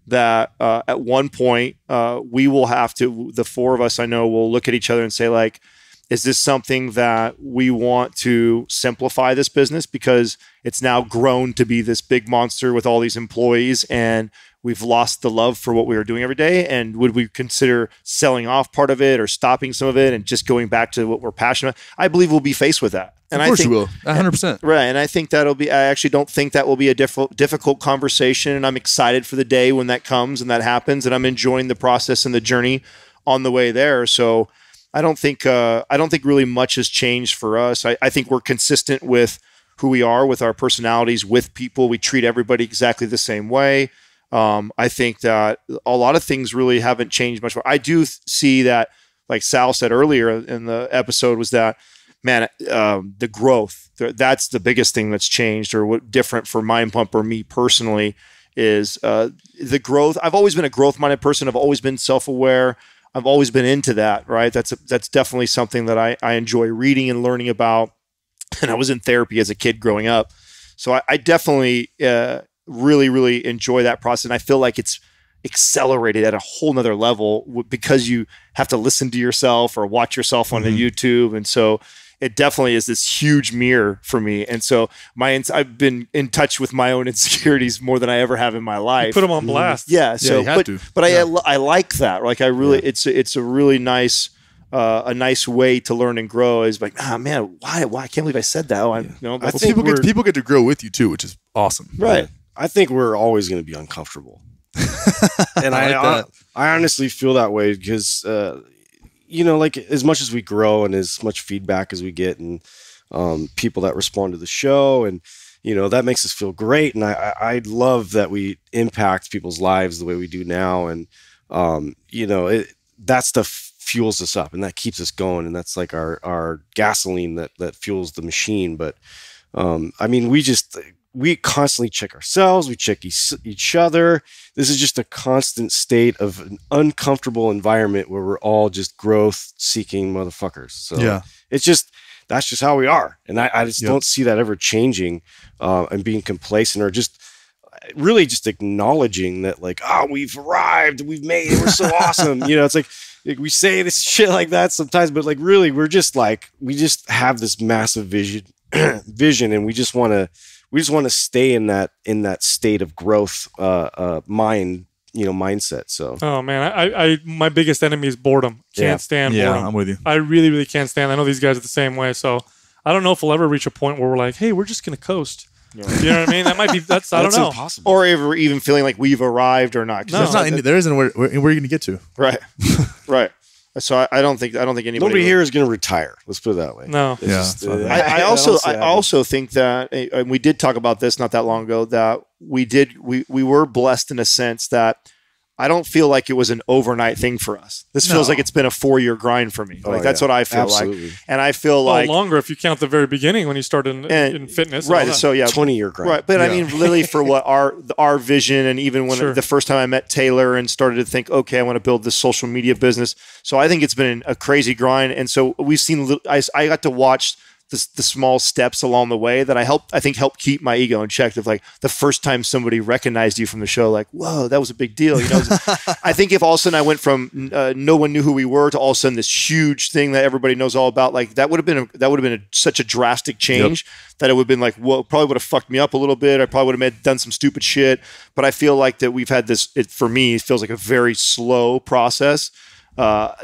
[SPEAKER 2] that at one point we will have to, the four of us I know will look at each other and say, like, is this something that we want to simplify this business because it's now grown to be this big monster with all these employees, and we've lost the love for what we were doing every day? And would we consider selling off part of it or stopping some of it and just going back to what we're passionate about? I believe we'll be faced with that. And
[SPEAKER 3] of course
[SPEAKER 2] I think,
[SPEAKER 3] you will. 100%.
[SPEAKER 2] Right. And I think I actually don't think that will be a difficult conversation. And I'm excited for the day when that comes and that happens. And I'm enjoying the process and the journey on the way there. So I don't think really much has changed for us. I think we're consistent with who we are, with our personalities, with people. We treat everybody exactly the same way. I think that a lot of things really haven't changed much. I do see that, like Sal said earlier in the episode, was that, man, the growth, that's the biggest thing that's changed, or what different for Mind Pump or me personally is the growth. I've always been a growth-minded person. I've always been self-aware. I've always been into that, right? That's definitely something that I enjoy reading and learning about. And I was in therapy as a kid growing up. So I definitely really, really enjoy that process. And I feel like it's accelerated at a whole nother level because you have to listen to yourself or watch yourself on the YouTube. And so it definitely is this huge mirror for me. And so I've been in touch with my own insecurities more than I ever have in my life.
[SPEAKER 1] You put them on blast.
[SPEAKER 2] Yeah. So, I like that. Like I really, it's a really nice, a nice way to learn and grow. Is like, man, why? I can't believe I said that.
[SPEAKER 3] I think people get to grow with you too, which is awesome.
[SPEAKER 2] Right.
[SPEAKER 4] I think we're always going to be uncomfortable. And I honestly feel that way because, like as much as we grow and as much feedback as we get and people that respond to the show, and, that makes us feel great. And I love that we impact people's lives the way we do now. And, that stuff fuels us up and that keeps us going. And that's like our gasoline that fuels the machine. But, we constantly check ourselves. We check each other. This is just a constant state of an uncomfortable environment where we're all just growth-seeking motherfuckers. So that's just how we are. And I just don't see that ever changing and being complacent or just really just acknowledging that, like, we've arrived, we've made it, we're so awesome. It's like we say this shit like that sometimes, but like really, we just have this massive vision, and we just want to stay in that state of growth, mind mindset. So,
[SPEAKER 1] oh man, I my biggest enemy is boredom. Can't stand boredom.
[SPEAKER 3] Yeah, I'm with you.
[SPEAKER 1] I really, really can't stand. I know these guys are the same way. So I don't know if we'll ever reach a point where we're like, hey, we're just gonna coast. Yeah. You know what I mean? That might be. That's I don't know.
[SPEAKER 4] Impossible.
[SPEAKER 2] Or even feeling like we've arrived or not.
[SPEAKER 3] No, there isn't where you're going to get to.
[SPEAKER 2] Right. Right. So I don't think anybody.
[SPEAKER 4] Nobody here is going to retire. Let's put it that way.
[SPEAKER 1] No.
[SPEAKER 4] It's
[SPEAKER 3] Yeah.
[SPEAKER 2] I also think that, and we did talk about this not that long ago, that we were blessed in a sense that I don't feel like it was an overnight thing for us. This feels like it's been a 4-year grind for me. Like that's what I feel like. And I feel like
[SPEAKER 1] longer if you count the very beginning when you started in fitness.
[SPEAKER 2] Right. So
[SPEAKER 4] 20-year grind.
[SPEAKER 2] Right. But I mean, literally for what our vision, and even when the first time I met Taylor and started to think, okay, I want to build this social media business. So I think it's been a crazy grind. And so we've seen, I got to watch the small steps along the way that I think help keep my ego in check. Of like the first time somebody recognized you from the show, like, whoa, that was a big deal. You know, I think if all of a sudden I went from no one knew who we were to all of a sudden this huge thing that everybody knows all about, like that would have been such a drastic change that it would have been like, well, probably would have fucked me up a little bit. I probably would have done some stupid shit. But I feel like that we've had this. For me, it feels like a very slow process.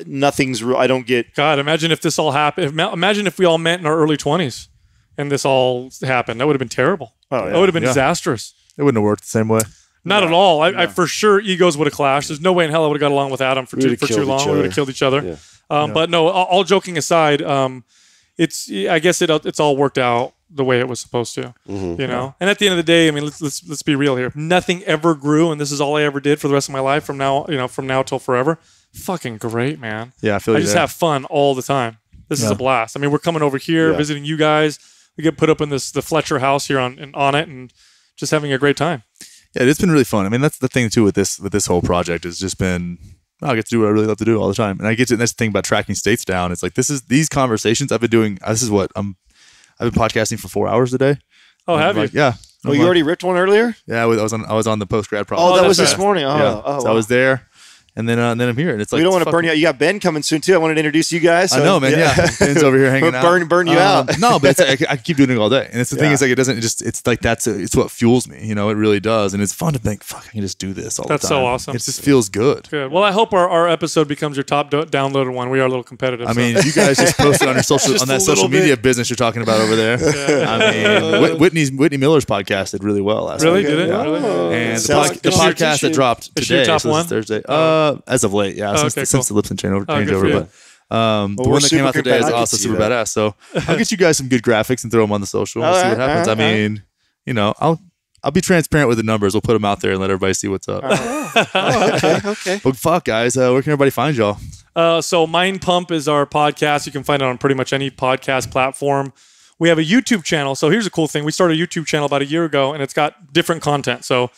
[SPEAKER 2] Nothing's real. I don't get.
[SPEAKER 1] God, imagine if this all happened. Imagine if we all met in our early 20s and this all happened. That would have been terrible.
[SPEAKER 2] Oh, yeah.
[SPEAKER 1] That would have been disastrous.
[SPEAKER 3] It wouldn't have worked the same way.
[SPEAKER 1] Not at all. I for sure egos would have clashed. There's no way in hell I would have got along with Adam for too long. We would have killed each other. Yeah. But no, all joking aside, I guess it's all worked out the way it was supposed to. You know. And at the end of the day, I mean, let's be real here. Nothing ever grew, and this is all I ever did for the rest of my life from now till forever. Fucking great, man.
[SPEAKER 3] Yeah, I
[SPEAKER 1] just have fun all the time. This is a blast. I mean, we're coming over here, visiting you guys. We get put up in the Fletcher house here on it, and just having a great time.
[SPEAKER 3] Yeah, it's been really fun. I mean, that's the thing too with this whole project. It's just been I get to do what I really love to do all the time, and I get to. That's the thing about tracking states down. It's like these conversations I've been doing. This is what I've been podcasting for 4 hours a day.
[SPEAKER 1] Oh, have you?
[SPEAKER 3] Yeah.
[SPEAKER 2] Oh, you already ripped one earlier?
[SPEAKER 3] Yeah, I was on the post grad project.
[SPEAKER 2] Oh, that was this morning.
[SPEAKER 3] So I was there. And then I'm here, and it's like
[SPEAKER 2] we don't want to burn you out. You got Ben coming soon too. I wanted to introduce you guys. So,
[SPEAKER 3] I know, man. Yeah, Ben's over here hanging out.
[SPEAKER 2] Burn you out.
[SPEAKER 3] No, but I keep doing it all day, and it's the thing is like it's like it's what fuels me. You know, it really does, and it's fun to think, fuck, I can just do this all the time.
[SPEAKER 1] That's so awesome.
[SPEAKER 3] It just feels good.
[SPEAKER 1] Good. Well, I hope our episode becomes your top downloaded one. We are a little competitive.
[SPEAKER 3] I mean, you guys just posted on your social media business you're talking about over there. Yeah. I mean, Whitney Miller's podcast did really well last week.
[SPEAKER 1] Really? Did it?
[SPEAKER 3] Yeah.
[SPEAKER 1] Really?
[SPEAKER 3] And the podcast that dropped today,
[SPEAKER 1] top one?
[SPEAKER 3] Thursday, as of late. Yeah, since the Lipson changeover. The one that came out today is also super badass. So I'll get you guys some good graphics and throw them on the social and see what happens. I mean, you know, I'll be transparent with the numbers. We'll put them out there and let everybody see what's up.
[SPEAKER 2] Okay.
[SPEAKER 3] But fuck, guys, where can everybody find y'all?
[SPEAKER 1] So Mind Pump is our podcast. You can find it on pretty much any podcast platform. We have a YouTube channel. So here's a cool thing. We started a YouTube channel about a year ago, and it's got different content. So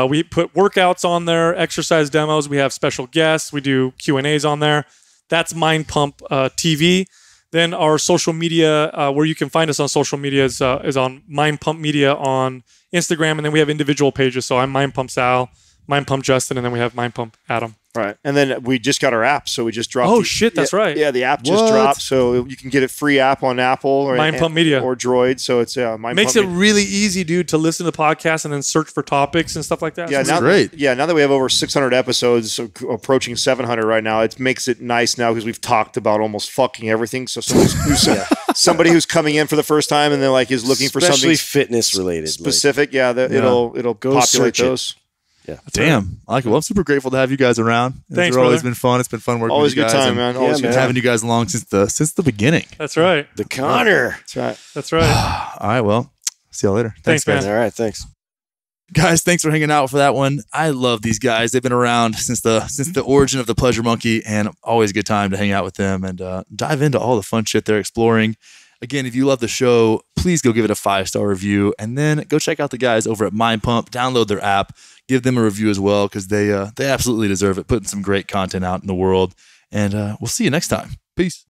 [SPEAKER 1] we put workouts on there, exercise demos. We have special guests. We do Q&As on there. That's Mind Pump TV. Then our social media, where you can find us on social media, is on Mind Pump Media on Instagram. And then we have individual pages. So I'm Mind Pump Sal, Mind Pump Justin, and then we have Mind Pump Adam.
[SPEAKER 2] Right. And then we just got our app. So we just dropped.
[SPEAKER 1] Oh, shit. That's right.
[SPEAKER 2] Yeah. The app just dropped. So you can get a free app on Apple or
[SPEAKER 1] Mind Pump Media
[SPEAKER 2] or Droid. So it's
[SPEAKER 1] makes it really easy, dude, to listen to podcasts and then search for topics and stuff like that.
[SPEAKER 2] Yeah.
[SPEAKER 1] So
[SPEAKER 3] great.
[SPEAKER 2] Yeah. Now that we have over 600 episodes, approaching 700 right now, it makes it nice now because we've talked about almost fucking everything. So somebody who's coming in for the first time and then like is looking for something
[SPEAKER 4] fitness related,
[SPEAKER 2] specific. It'll populate those.
[SPEAKER 4] Yeah.
[SPEAKER 3] Damn. I like it. Well, I'm super grateful to have you guys around.
[SPEAKER 1] Thanks,
[SPEAKER 3] it's always been fun. It's been fun working
[SPEAKER 2] always
[SPEAKER 3] with you guys.
[SPEAKER 2] Always good time, man. Always good time.
[SPEAKER 3] Having you guys along since the beginning.
[SPEAKER 1] That's right.
[SPEAKER 4] The Connor.
[SPEAKER 1] That's right.
[SPEAKER 3] All right. Well, see y'all later.
[SPEAKER 1] Thanks,
[SPEAKER 3] guys.
[SPEAKER 1] man.
[SPEAKER 4] All right. Thanks.
[SPEAKER 3] Guys, thanks for hanging out for that one. I love these guys. They've been around since the origin of the Pleasure Monkey, and always a good time to hang out with them and dive into all the fun shit they're exploring. Again, if you love the show, please go give it a 5-star review, and then go check out the guys over at Mind Pump. Download their app. Give them a review as well because they absolutely deserve it. Putting some great content out in the world. And we'll see you next time. Peace.